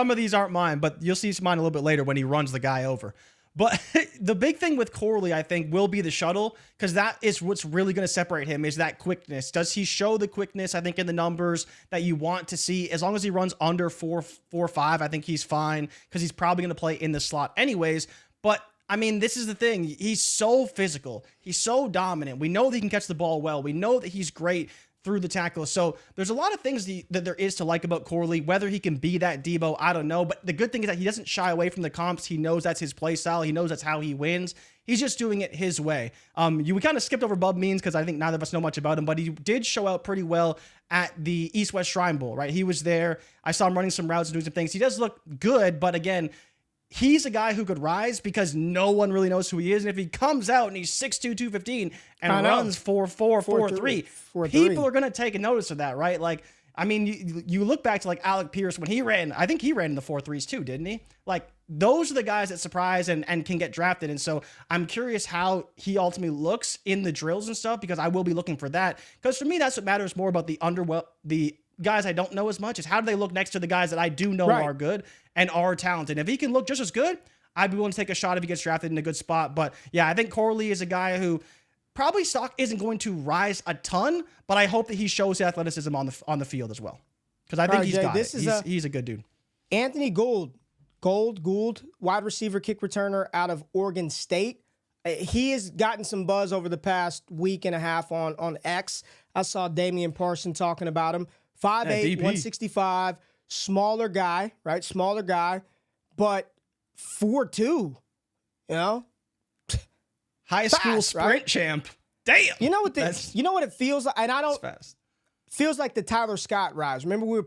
of these aren't mine, but you'll see mine a little bit later when he runs the guy over. But the big thing with Corley, I think, will be the shuttle, because that is what's really going to separate him, is that quickness. Does he show the quickness, I think, in the numbers that you want to see? As long as he runs under 4.5, I think he's fine, because he's probably going to play in the slot anyways. But, I mean, this is the thing. He's so physical. He's so dominant. We know that he can catch the ball well. We know that he's great through the tackle. So there's a lot of things that there is to like about Corley. Whether he can be that Deebo, I don't know. But the good thing is that he doesn't shy away from the comps. He knows that's his play style. He knows that's how he wins. He's just doing it his way. We kind of skipped over Bub Means because I think neither of us know much about him, but he did show out pretty well at the East-West Shrine Bowl, right? He was there. I saw him running some routes and doing some things. He does look good, but again, he's a guy who could rise because no one really knows who he is. And if he comes out and he's 6'2", 215 and runs 4.4, 4.3, people are going to take a notice of that, right? Like, I mean, you look back to like Alec Pierce when he ran, I think he ran in the 4.3s too, didn't he? Like, those are the guys that surprise and can get drafted. And so I'm curious how he ultimately looks in the drills and stuff, because I will be looking for that. Because for me, that's what matters more about the guys I don't know as much, is how do they look next to the guys that I do know are good and are talented. And if he can look just as good, I'd be willing to take a shot if he gets drafted in a good spot. But yeah, I think Corley is a guy who probably stock isn't going to rise a ton, but I hope that he shows athleticism on the field as well. Because I think he's got it. He's a good dude. Anthony Gould, wide receiver, kick returner out of Oregon State. He has gotten some buzz over the past week and a half on X. I saw Damian Parson talking about him. 5'8", 165, smaller guy, right? Smaller guy, but 4'2", you know? High school sprint champ. Damn. You know what it feels like? And I don't. Feels like the Tyler Scott rise. Remember,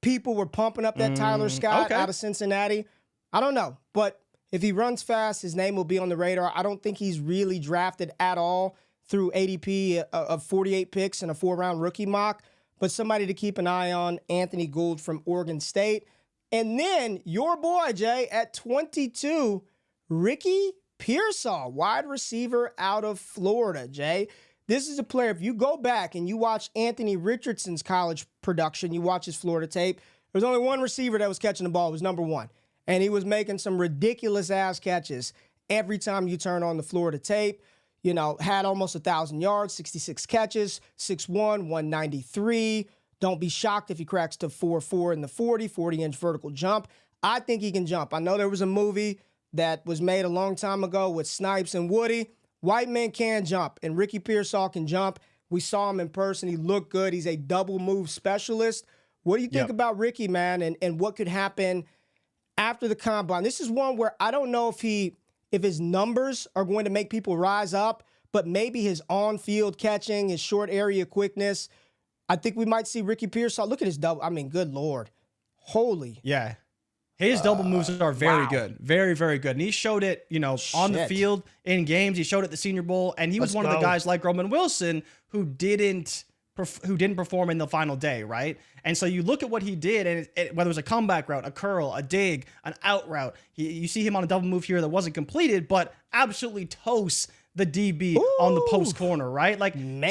people were pumping up that Tyler Scott out of Cincinnati. I don't know, but if he runs fast, his name will be on the radar. I don't think he's really drafted at all through ADP of 48 picks and a 4-round rookie mock, but somebody to keep an eye on, Anthony Gould from Oregon State. And then your boy, Jay, at 22, Ricky Pearsall, wide receiver out of Florida, Jay. This is a player, if you go back and you watch Anthony Richardson's college production, you watch his Florida tape, there was only one receiver that was catching the ball. It was number one. And he was making some ridiculous ass catches every time you turn on the Florida tape. You know, had almost 1,000 yards, 66 catches, 6'1", 193. Don't be shocked if he cracks to 4.4 in the 40-inch vertical jump. I think he can jump. I know there was a movie that was made a long time ago with Snipes and Woody. White men can jump, and Ricky Pearsall can jump. We saw him in person. He looked good. He's a double move specialist. What do you think about Ricky, man, and what could happen after the combine? This is one where I don't know if his numbers are going to make people rise up, but maybe his on-field catching, his short area quickness. I think we might see Ricky Pearsall. Look at his double. I mean, good Lord. Holy. Yeah. His double moves are very good. Very, very good. And he showed it, on the field in games. He showed it at the Senior Bowl. And he was one of the guys like Roman Wilson who didn't perform in the final day, right? And so you look at what he did, and whether it was a comeback route, a curl, a dig, an out route, you see him on a double move here that wasn't completed, but absolutely toasts the DB on the post corner, right?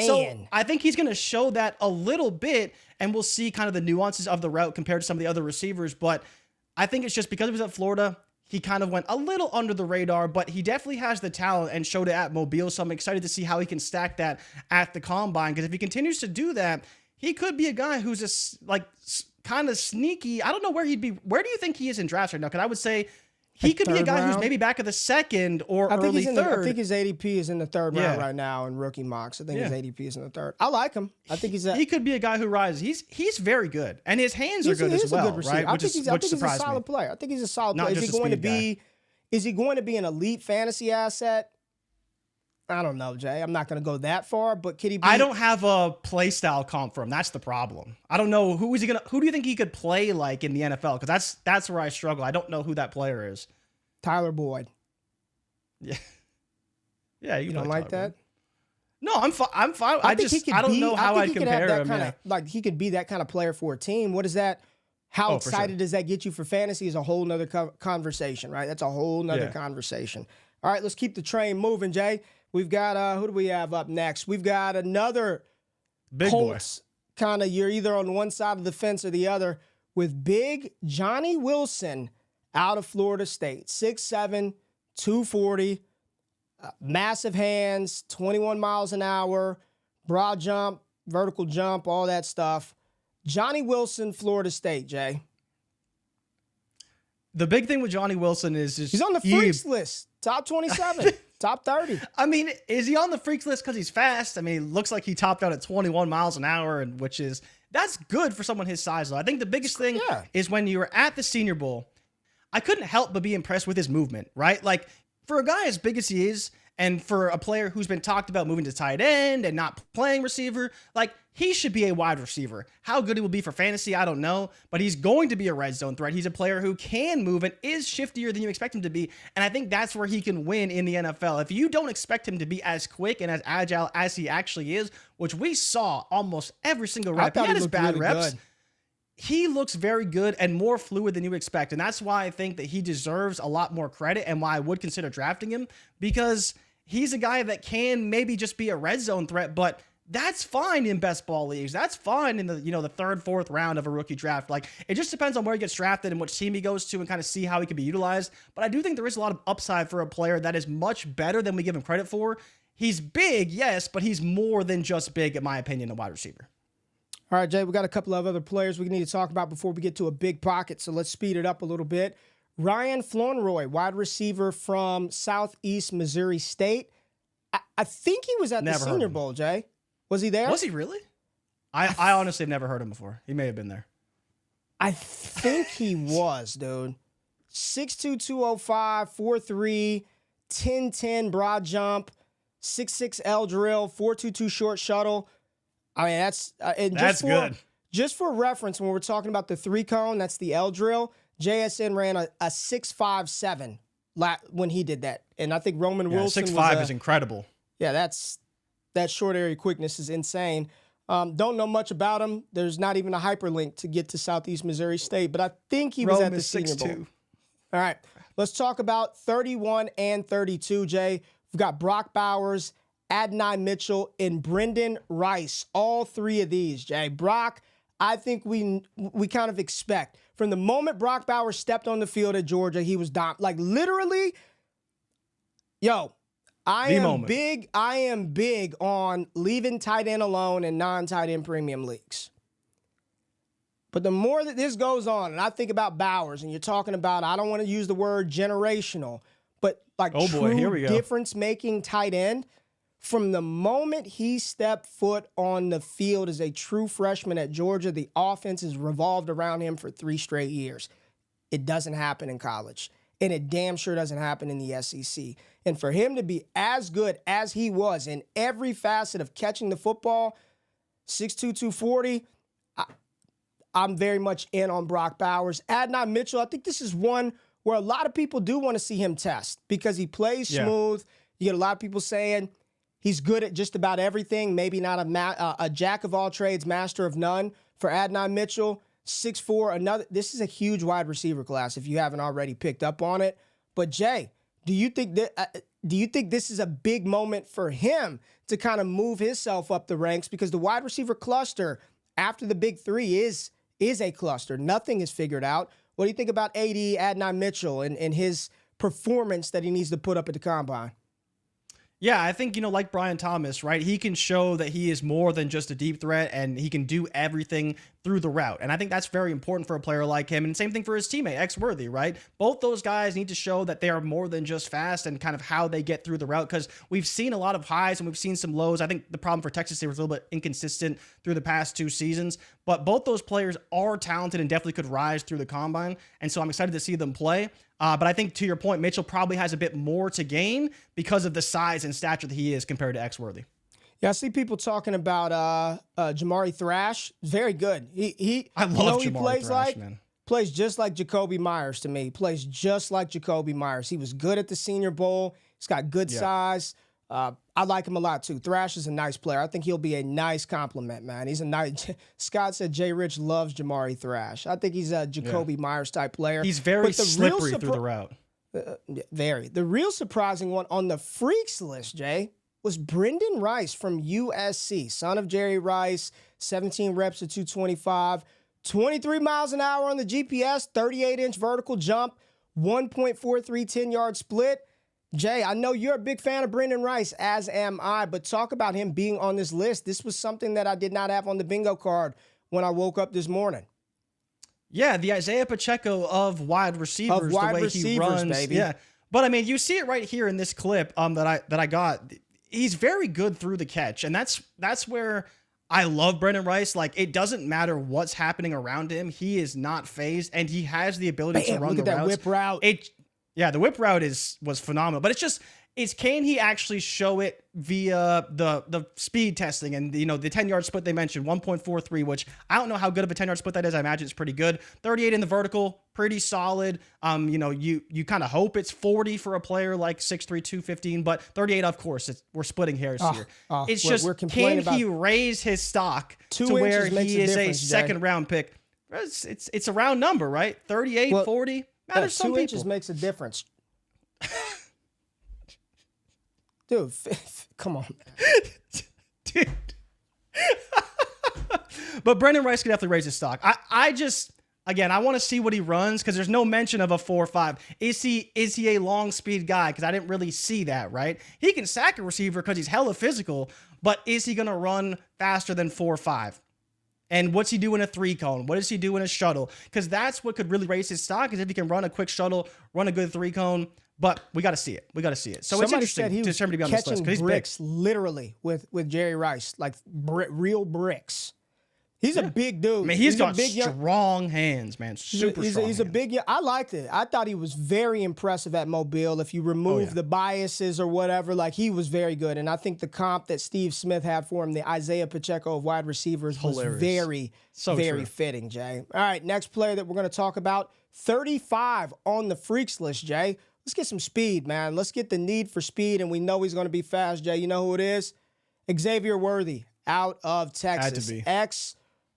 So I think he's going to show that a little bit, and we'll see kind of the nuances of the route compared to some of the other receivers. But I think it's just because he was at Florida, he kind of went a little under the radar, but he definitely has the talent and showed it at Mobile. So I'm excited to see how he can stack that at the combine, because if he continues to do that, he could be a guy who's kind of sneaky. I don't know where he'd be. Where do you think he is in drafts right now? Because I would say he could be a guy who's maybe back of the second or early third. I think his ADP is in the third round right now in rookie mocks. I think his ADP is in the third. I like him. I think he could be a guy who rises. He's very good, and his hands are good as well, right? I think he's a solid player. I think he's a solid player. Is he going to be an elite fantasy asset? I don't know, Jay. I'm not going to go that far, but could he be? I don't have a play style comp for him. That's the problem. I don't know who do you think he could play like in the NFL? Because that's where I struggle. I don't know who that player is. Tyler Boyd. Yeah. Yeah, you don't like that? No, I'm fine. I don't know how I'd compare him. Like he could be that kind of player for a team. What is that? How excited does that get you for fantasy? Is a whole nother conversation, right? That's a whole nother conversation. All right, let's keep the train moving, Jay. We've got, who do we have up next? We've got another big Colts kind of, you're either on one side of the fence or the other, with big Johnny Wilson out of Florida State. 6'7", 240, massive hands, 21 miles an hour, broad jump, vertical jump, all that stuff. Johnny Wilson, Florida State, Jay. The big thing with Johnny Wilson is just he's on the freaks list, top 27. Top 30. I mean, is he on the freaks list because he's fast? I mean, it looks like he topped out at 21 miles an hour, and that's good for someone his size, though. I think the biggest thing is when you were at the Senior Bowl, I couldn't help but be impressed with his movement, right? Like, for a guy as big as he is, and for a player who's been talked about moving to tight end and not playing receiver, like, he should be a wide receiver. How good he will be for fantasy, I don't know, but he's going to be a red zone threat. He's a player who can move and is shiftier than you expect him to be, and I think that's where he can win in the NFL. If you don't expect him to be as quick and as agile as he actually is, which we saw almost every single rep, he had his bad reps. Good. he looks very good and more fluid than you would expect. And that's why I think that he deserves a lot more credit and why I would consider drafting him, because he's a guy that can maybe just be a red zone threat, but that's fine in best ball leagues. That's fine in the, the third, fourth round of a rookie draft. Like, it just depends on where he gets drafted and which team he goes to and kind of see how he can be utilized. But I do think there is a lot of upside for a player that is much better than we give him credit for. He's big, yes, but he's more than just big, in my opinion, a wide receiver. All right, Jay, we got a couple of other players we need to talk about before we get to a big pocket, so let's speed it up a little bit. Ryan Flournoy, wide receiver from Southeast Missouri State. I think he was at the Senior Bowl, Jay. Was he there? Was he really? I honestly have never heard him before. He may have been there. I think he was, dude. 6'2", 205, 4'3", 10'10", broad jump, 6'6" L drill, 4'22" short shuttle. I mean, that's good. Just for reference, when we're talking about the 3-cone, that's the L drill. JSN ran a 6'5'7" when he did that. And I think Roman Wilson 6'5" is incredible. Yeah, that short area quickness is insane. Don't know much about him. There's not even a hyperlink to get to Southeast Missouri State, but I think he was at the Senior Bowl. All right, let's talk about 31 and 32, Jay. We've got Brock Bowers, Adonai Mitchell, and Brendan Rice. All three of these, Jay. Brock, I think we kind of expect. From the moment Brock Bowers stepped on the field at Georgia, he was literally, I am big on leaving tight end alone in non-tight end premium leagues. But the more that this goes on, and I think about Bowers, and you're talking about, I don't want to use the word generational, but true difference-making tight end, from the moment he stepped foot on the field as a true freshman at Georgia, the offense has revolved around him for 3 straight years. It doesn't happen in college, and it damn sure doesn't happen in the SEC. And for him to be as good as he was in every facet of catching the football, 6'2", 240, I'm very much in on Brock Bowers. Adonai Mitchell, I think this is one where a lot of people do want to see him test because he plays smooth. You get a lot of people saying he's good at just about everything, maybe not a jack of all trades, master of none. For Adonai Mitchell, 6'4", this is a huge wide receiver class if you haven't already picked up on it. But Jay, do you think this is a big moment for him to kind of move himself up the ranks? Because the wide receiver cluster after the big 3 is a cluster. Nothing is figured out. What do you think about Adonai Mitchell and his performance that he needs to put up at the combine? Yeah, I think, like Brian Thomas, right? He can show that he is more than just a deep threat and he can do everything through the route. And I think that's very important for a player like him. And same thing for his teammate, Worthy, right? Both those guys need to show that they are more than just fast and kind of how they get through the route, because we've seen a lot of highs and we've seen some lows. I think the problem for Texas State was a little bit inconsistent through the past 2 seasons, but both those players are talented and definitely could rise through the combine. And so I'm excited to see them play. But I think, to your point, Mitchell probably has a bit more to gain because of the size and stature that he is compared to Worthy. Yeah, I see people talking about Jamari Thrash. Very good. I love Jamari Thrash, man. Plays just like Jacoby Myers to me. Plays just like Jacoby Myers. He was good at the Senior Bowl. He's got good size. I like him a lot, too. Thrash is a nice player. I think he'll be a nice compliment, man. He's a nice... Scott said JRich loves Jamari Thrash. I think he's a Jacoby Myers-type player. He's very slippery through the route. Very. The real surprising one on the freaks list, Jay, was Brendan Rice from USC, son of Jerry Rice, 17 reps at 225, 23 miles an hour on the GPS, 38-inch vertical jump, 1.43 10-yard split. Jay, I know you're a big fan of Brendan Rice, as am I, but talk about him being on this list. This was something that I did not have on the bingo card when I woke up this morning. Yeah, the Isaiah Pacheco of wide receivers, the way he runs, baby. Yeah, but I mean, you see it right here in this clip that I got. He's very good through the catch, and that's where I love Brendan Rice. Like, it doesn't matter what's happening around him; he is not phased, and he has the ability to run the routes. Look at that whip route. Yeah, the whip route was phenomenal, but can he actually show it via the speed testing and the 10-yard split they mentioned, 1.43, which I don't know how good of a 10-yard split that is. I imagine it's pretty good. 38 in the vertical, pretty solid. You kind of hope it's 40 for a player like 6'3", 215, but 38, of course, we're splitting hairs here. It's just, can he raise his stock to where he is a second round pick? It's a round number, right? 38, 40 matters some 2 people. inches makes a difference. Dude, come on, dude. But Brendan Rice could definitely raise his stock. I want to see what he runs because there's no mention of a 4.5. Is he a long speed guy? Because I didn't really see that, right? He can sack a receiver because he's hella physical, but is he going to run faster than 4.5? And what's he do in a 3-cone? What does he do in a shuttle? Because that's what could really raise his stock is if he can run a quick shuttle, run a good 3-cone. But we got to see it. So somebody it's said interesting he was to be on this list because he's bricks, big. literally with JRich, like real bricks. He's a big dude. I mean, he's got big, strong hands, man. Super strong. He's a big. I liked it. I thought he was very impressive at Mobile. If you remove the biases or whatever, like he was very good. And I think the comp that Steve Smith had for him, the Isaiah Pacheco of wide receivers, was very fitting. Jay. All right, next player that we're going to talk about, 35 on the freaks list. Jay, let's get some speed, man. Let's get the need for speed, and we know he's going to be fast. Jay, you know who it is? Xavier Worthy out of Texas.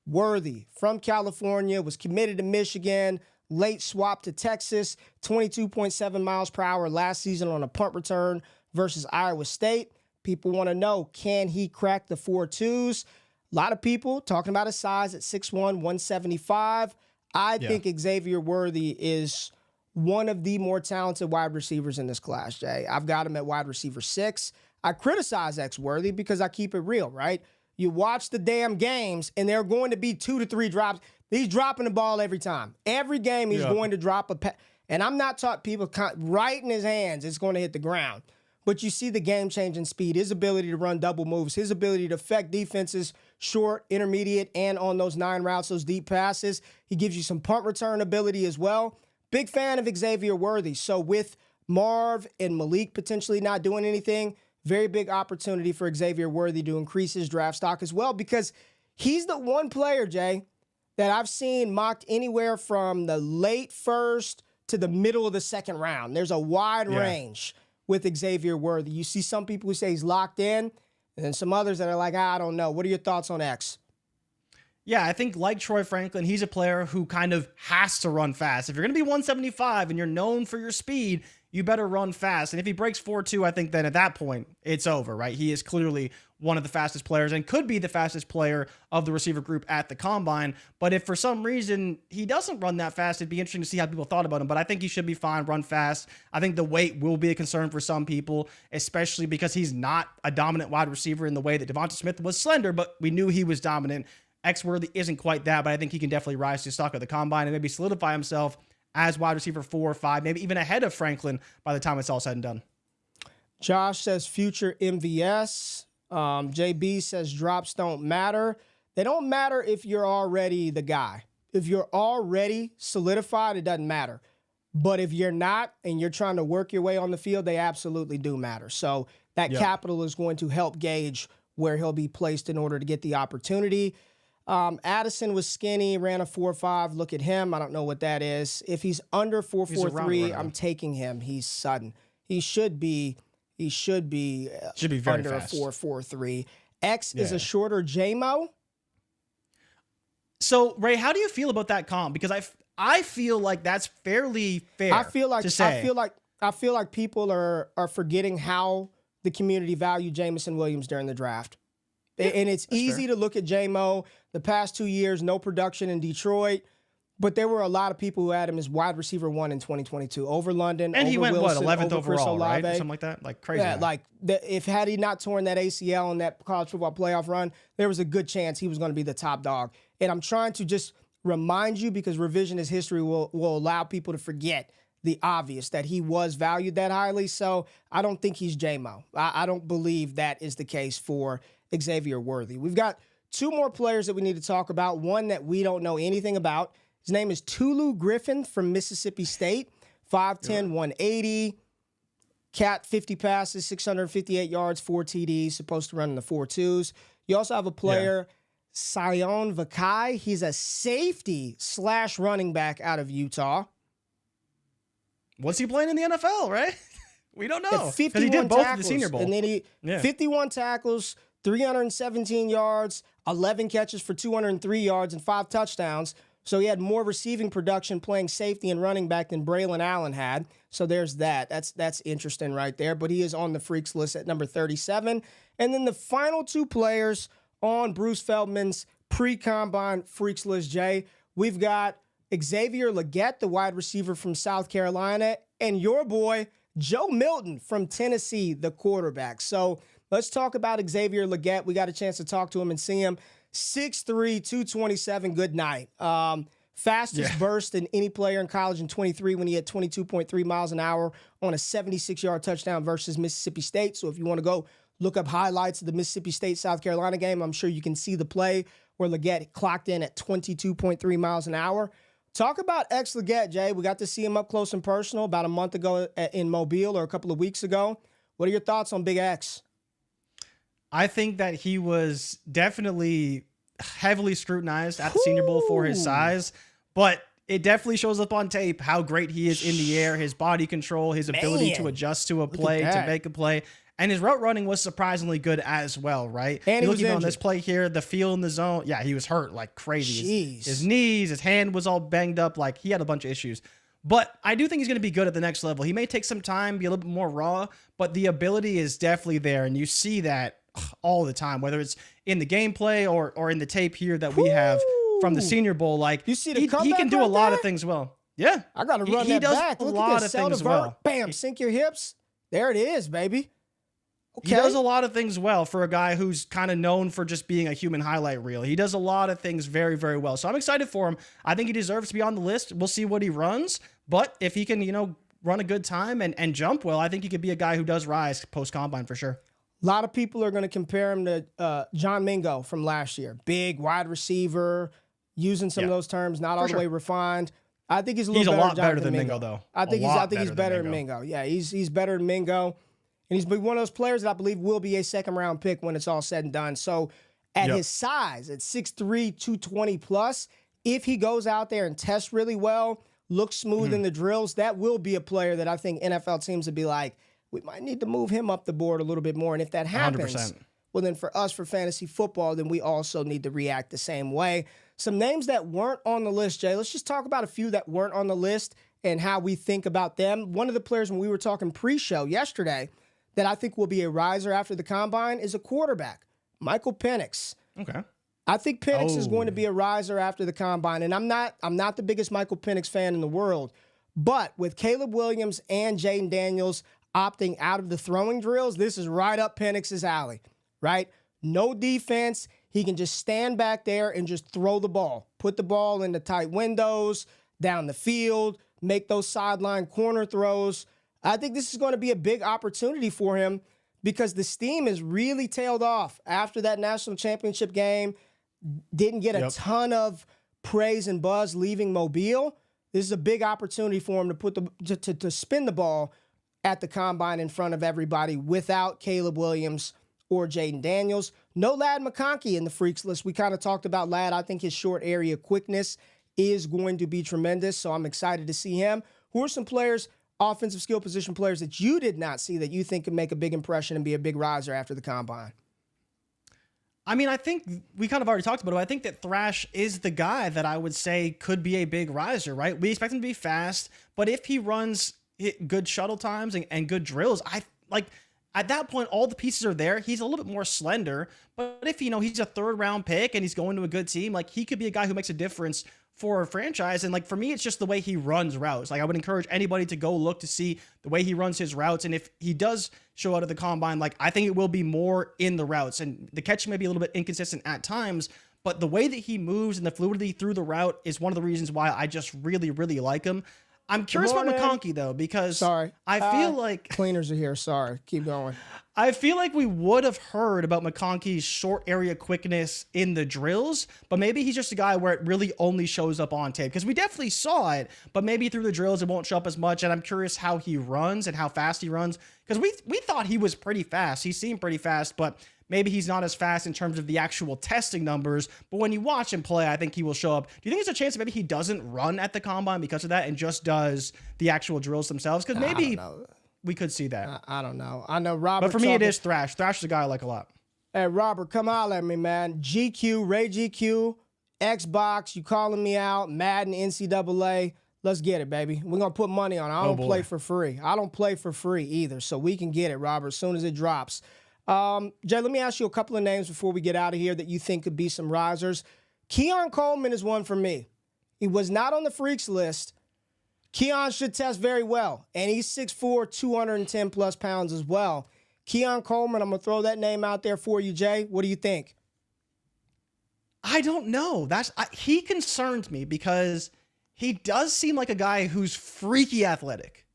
Worthy from California, was committed to Michigan, late swap to Texas, 22.7 miles per hour last season on a punt return versus Iowa State. People want to know, can he crack the 4.2s? A lot of people talking about his size at 6'1", 175. I think Xavier Worthy is one of the more talented wide receivers in this class, Jay. I've got him at wide receiver 6. I criticize X Worthy because I keep it real, right? You watch the damn games, and there are going to be 2 to 3 drops. He's dropping the ball every time. Every game he's going to drop a pass. And I'm not taught people right in his hands, it's going to hit the ground. But you see the game-changing speed, his ability to run double moves, his ability to affect defenses short, intermediate, and on those 9 routes, those deep passes. He gives you some punt return ability as well. Big fan of Xavier Worthy. So with Marv and Malik potentially not doing anything, very big opportunity for Xavier Worthy to increase his draft stock as well because he's the one player, Jay, that I've seen mocked anywhere from the late first to the middle of the second round. There's a wide range with Xavier Worthy. You see some people who say he's locked in, and then some others that are like, I don't know. What are your thoughts on X? Yeah, I think like Troy Franklin, he's a player who kind of has to run fast. If you're going to be 175 and you're known for your speed, you better run fast. And if he breaks 4.2, I think then at that point, it's over, right? He is clearly one of the fastest players and could be the fastest player of the receiver group at the combine. But if for some reason he doesn't run that fast, it'd be interesting to see how people thought about him. But I think he should be fine, run fast. I think the weight will be a concern for some people, especially because he's not a dominant wide receiver in the way that Devonta Smith was slender, but we knew he was dominant. X Worthy isn't quite that, but I think he can definitely rise to stock at the combine and maybe solidify himself as wide receiver 4 or 5, maybe even ahead of Franklin by the time it's all said and done. Josh says future MVS. JB says drops don't matter. They don't matter if you're already the guy. If you're already solidified, it doesn't matter. But if you're not and you're trying to work your way on the field, they absolutely do matter. So that capital is going to help gauge where he'll be placed in order to get the opportunity. Addison was skinny, ran a 4.5. Look at him. I don't know what that is. If he's under 4.43, I'm taking him. He's sudden. He should be very under fast. A 4.43. X is a shorter JMO. So Ray, how do you feel about that comp? Because I feel like that's fairly fair. I feel like people are forgetting how the community valued Jameson Williams during the draft. And it's easy to look at J-Mo, the past 2 years, no production in Detroit, but there were a lot of people who had him as wide receiver 1 in 2022 over London, and over he went, Wilson, 11th over overall, right? Or something like that? Like crazy. Yeah, like had he not torn that ACL in that college football playoff run, there was a good chance he was going to be the top dog. And I'm trying to just remind you, because revisionist history will allow people to forget the obvious, that he was valued that highly. So I don't think he's J-Mo. I don't believe that is the case for Xavier Worthy. We've got 2 more players that we need to talk about. One that we don't know anything about. His name is Tulu Griffin from Mississippi State. 5'10", 180. Cat 50 passes, 658 yards, 4 TDs, supposed to run in the 4.2s. You also have a player, Sion Vakai. He's a safety / running back out of Utah. What's he playing in the NFL, right? We don't know. 51 he did both tackles, at the Senior Bowl. And then he 51 tackles, 317 yards, 11 catches for 203 yards, and 5 touchdowns. So he had more receiving production playing safety and running back than Braylon Allen had. So there's that. That's interesting right there. But he is on the freaks list at number 37. And then the final two players on Bruce Feldman's pre-combine freaks list, Jay, we've got Xavier Legette, the wide receiver from South Carolina, and your boy, Joe Milton from Tennessee, the quarterback. So let's talk about Xavier Legette. We got a chance to talk to him and see him. 6'3", 227, good night. Fastest burst in any player in college in 23 when he had 22.3 miles an hour on a 76-yard touchdown versus Mississippi State. So if you want to go look up highlights of the Mississippi State-South Carolina game, I'm sure you can see the play where Legette clocked in at 22.3 miles an hour. Talk about X Legette, Jay. We got to see him up close and personal about a month ago in Mobile or a couple of weeks ago. What are your thoughts on Big X? I think that he was definitely heavily scrutinized at the Senior Bowl for his size, but it definitely shows up on tape how great he is in the air, his body control, his ability to adjust to a play, to make a play. And his route running was surprisingly good as well, right? And looking on this play here, the feel in the zone, yeah, he was hurt like crazy. His knees, his hand was all banged up, like he had a bunch of issues. But I do think he's going to be good at the next level. He may take some time, be a little bit more raw, but the ability is definitely there, and you see that all the time, whether it's in the gameplay or in the tape here that we have from the Senior Bowl. Like, you see the he can do a lot of things well. Yeah. I got to run he that does back. a Look lot at of things well. Bam, sink your hips. There it is, baby. Okay. He does a lot of things well for a guy who's kind of known for just being a human highlight reel. He does a lot of things very, very well. So I'm excited for him. I think he deserves to be on the list. We'll see what he runs. But if he can, run a good time and jump well, I think he could be a guy who does rise post-combine for sure. A lot of people are going to compare him to John Mingo from last year. Big, wide receiver, using some of those terms, not all the way refined. I think he's a lot better than Mingo, though. I think he's better than Mingo. Yeah, he's better than Mingo. And he's one of those players that I believe will be a second-round pick when it's all said and done. So at his size, at 6'3", 220 plus, if he goes out there and tests really well, looks smooth in the drills, that will be a player that I think NFL teams would be like, we might need to move him up the board a little bit more. And if that happens, 100%. Well, then for us, for fantasy football, then we also need to react the same way. Some names that weren't on the list, Jay. Let's just talk about a few that weren't on the list and how we think about them. One of the players when we were talking pre-show yesterday that I think will be a riser after the combine is a quarterback, Michael Penix. Okay. I think Penix is going to be a riser after the combine, and I'm not the biggest Michael Penix fan in the world, but with Caleb Williams and Jaden Daniels opting out of the throwing drills, this is right up Penix's alley, right? No defense. He can just stand back there and just throw the ball, put the ball in the tight windows, down the field, make those sideline corner throws. I think this is going to be a big opportunity for him because the steam is really tailed off after that national championship game. Didn't get a ton of praise and buzz leaving Mobile. This is a big opportunity for him to put to spin the ball at the combine in front of everybody without Caleb Williams or Jaden Daniels. No Ladd McConkey in the freaks list. We kind of talked about Ladd. I think his short area quickness is going to be tremendous, so I'm excited to see him. Who are some players, offensive skill position players, that you did not see that you think could make a big impression and be a big riser after the combine? I mean, I think we kind of already talked about it. I think that Thrash is the guy that I would say could be a big riser, right? We expect him to be fast, but if he runs good shuttle times and good drills, at that point, all the pieces are there. He's a little bit more slender, but if, he's a third-round pick and he's going to a good team, he could be a guy who makes a difference for a franchise. And for me, it's just the way he runs routes. I would encourage anybody to go look to see the way he runs his routes. And if he does show out at the combine, I think it will be more in the routes. And the catch may be a little bit inconsistent at times, but the way that he moves and the fluidity through the route is one of the reasons why I just really, really like him. I'm curious about McConkey, though, because I feel like cleaners are here. Sorry. Keep going. I feel like we would have heard about McConkey's short area quickness in the drills, but maybe he's just a guy where it really only shows up on tape, because we definitely saw it, but maybe through the drills it won't show up as much. And I'm curious how he runs and how fast he runs, because we thought he was pretty fast. He seemed pretty fast, but maybe he's not as fast in terms of the actual testing numbers, but when you watch him play, I think he will show up. Do you think there's a chance that maybe he doesn't run at the combine because of that and just does the actual drills themselves? Because maybe we could see that. I don't know. I know Robert. But for me, it is Thrash. Thrash is a guy I like a lot. Hey, Robert, come holler at me, man. GQ, Ray GQ, Xbox, you calling me out, Madden, NCAA. Let's get it, baby. We're going to put money on it. I don't play for free. I don't play for free either, so we can get it, Robert, as soon as it drops. Jay, let me ask you a couple of names before we get out of here that you think could be some risers. Keon Coleman is one for me. He was not on the freaks list. Keon should test very well, and he's 6'4", 210-plus pounds as well. Keon Coleman, I'm going to throw that name out there for you, Jay. What do you think? I don't know. He concerns me because he does seem like a guy who's freaky athletic.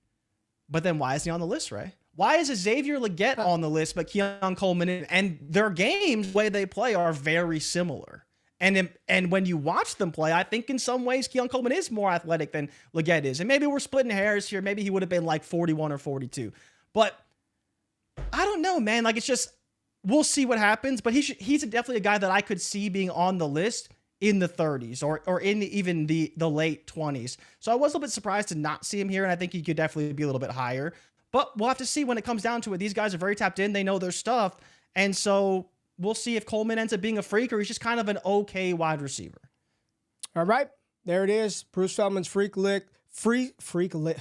But then why is he on the list, Ray? Why is Xavier Legette on the list, but Keon Coleman isn't? And their games, the way they play, are very similar. And when you watch them play, I think in some ways Keon Coleman is more athletic than Legette is. And maybe we're splitting hairs here. Maybe he would have been like 41 or 42. But I don't know, man. Like, it's just, we'll see what happens. But he's definitely a guy that I could see being on the list in the 30s or in even the late 20s. So I was a little bit surprised to not see him here, and I think he could definitely be a little bit higher. But we'll have to see when it comes down to it. These guys are very tapped in. They know their stuff. And so we'll see if Coleman ends up being a freak or he's just kind of an okay wide receiver. All right. There it is. Bruce Feldman's freak lick. Freak lick.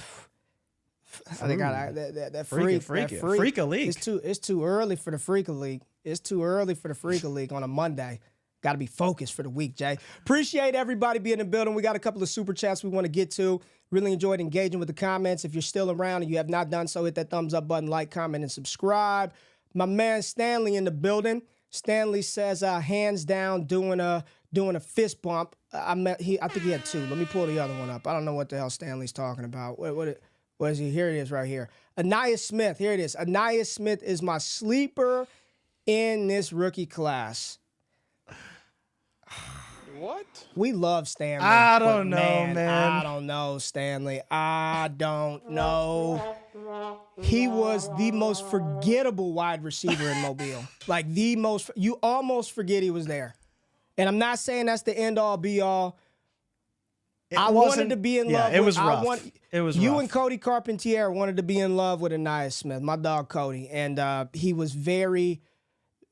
I think that freak a league. It's too early for the freak league. It's too early for the freak league on a Monday. Got to be focused for the week, Jay. Appreciate everybody being in the building. We got a couple of super chats we want to get to. Really enjoyed engaging with the comments. If you're still around and you have not done so, hit that thumbs up button, like, comment, and subscribe. My man Stanley in the building. Stanley says, hands down, doing a fist bump. I think he had two. Let me pull the other one up. I don't know what the hell Stanley's talking about. What is he? Here it is right here. Anaya Smith. Here it is. Anaya Smith is my sleeper in this rookie class. What? We love Stanley. I don't know, man. I don't know, Stanley. I don't know. He was the most forgettable wide receiver in Mobile. Like the most, you almost forget he was there. And I'm not saying that's the end all be all. I wanted to be in love with. It was rough. It was you rough. and Cody Carpentier wanted to be in love with Anaya Smith, my dog Cody, and he was very,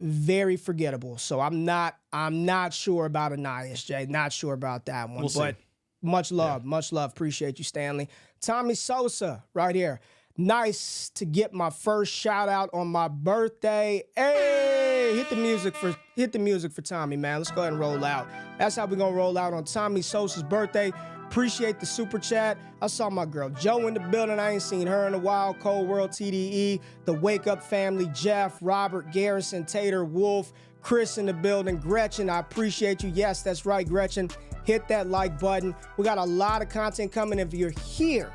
very forgettable. So I'm not sure about Anaya, Jay. Not sure about that one. But much love, much love. Appreciate you, Stanley. Tommy Sosa, right here. Nice to get my first shout out on my birthday. Hey, hit the music for Tommy, man. Let's go ahead and roll out. That's how we're gonna roll out on Tommy Sosa's birthday. Appreciate the super chat. I saw my girl Joe in the building. I ain't seen her in a while. Cold World TDE, the Wake Up family, Jeff, Robert, Garrison, Tater, Wolf, Chris in the building, Gretchen. I appreciate you. Yes, that's right, Gretchen. Hit that like button. We got a lot of content coming if you're here.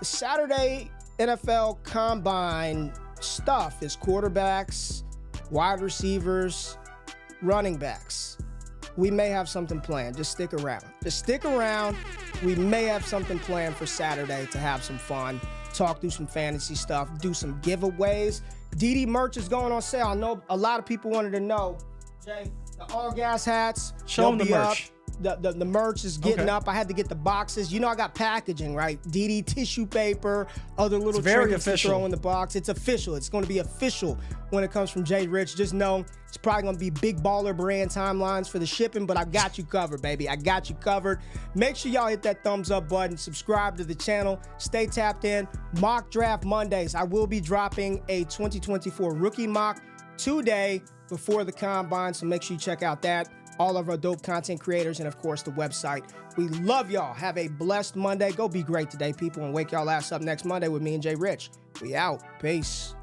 The Saturday NFL Combine stuff is quarterbacks, wide receivers, running backs. We may have something planned. Just stick around. Just stick around. We may have something planned for Saturday to have some fun, talk through some fantasy stuff, do some giveaways. DD merch is going on sale. I know a lot of people wanted to know, Jay, the all gas hats. Show them the merch. The merch is getting up. I had to get the boxes. You know, I got packaging, right? DD tissue paper, other little trinkets to throw in the box. It's official. It's going to be official when it comes from JRich. Just know it's probably going to be big baller brand timelines for the shipping, but I got you covered, baby. I got you covered. Make sure y'all hit that thumbs up button. Subscribe to the channel. Stay tapped in. Mock Draft Mondays. I will be dropping a 2024 rookie mock today before the Combine, so make sure you check out that. All of our dope content creators, and of course the website. We love y'all. Have a blessed Monday. Go be great today, people, and wake y'all ass up next Monday with me and JRich. We out. Peace.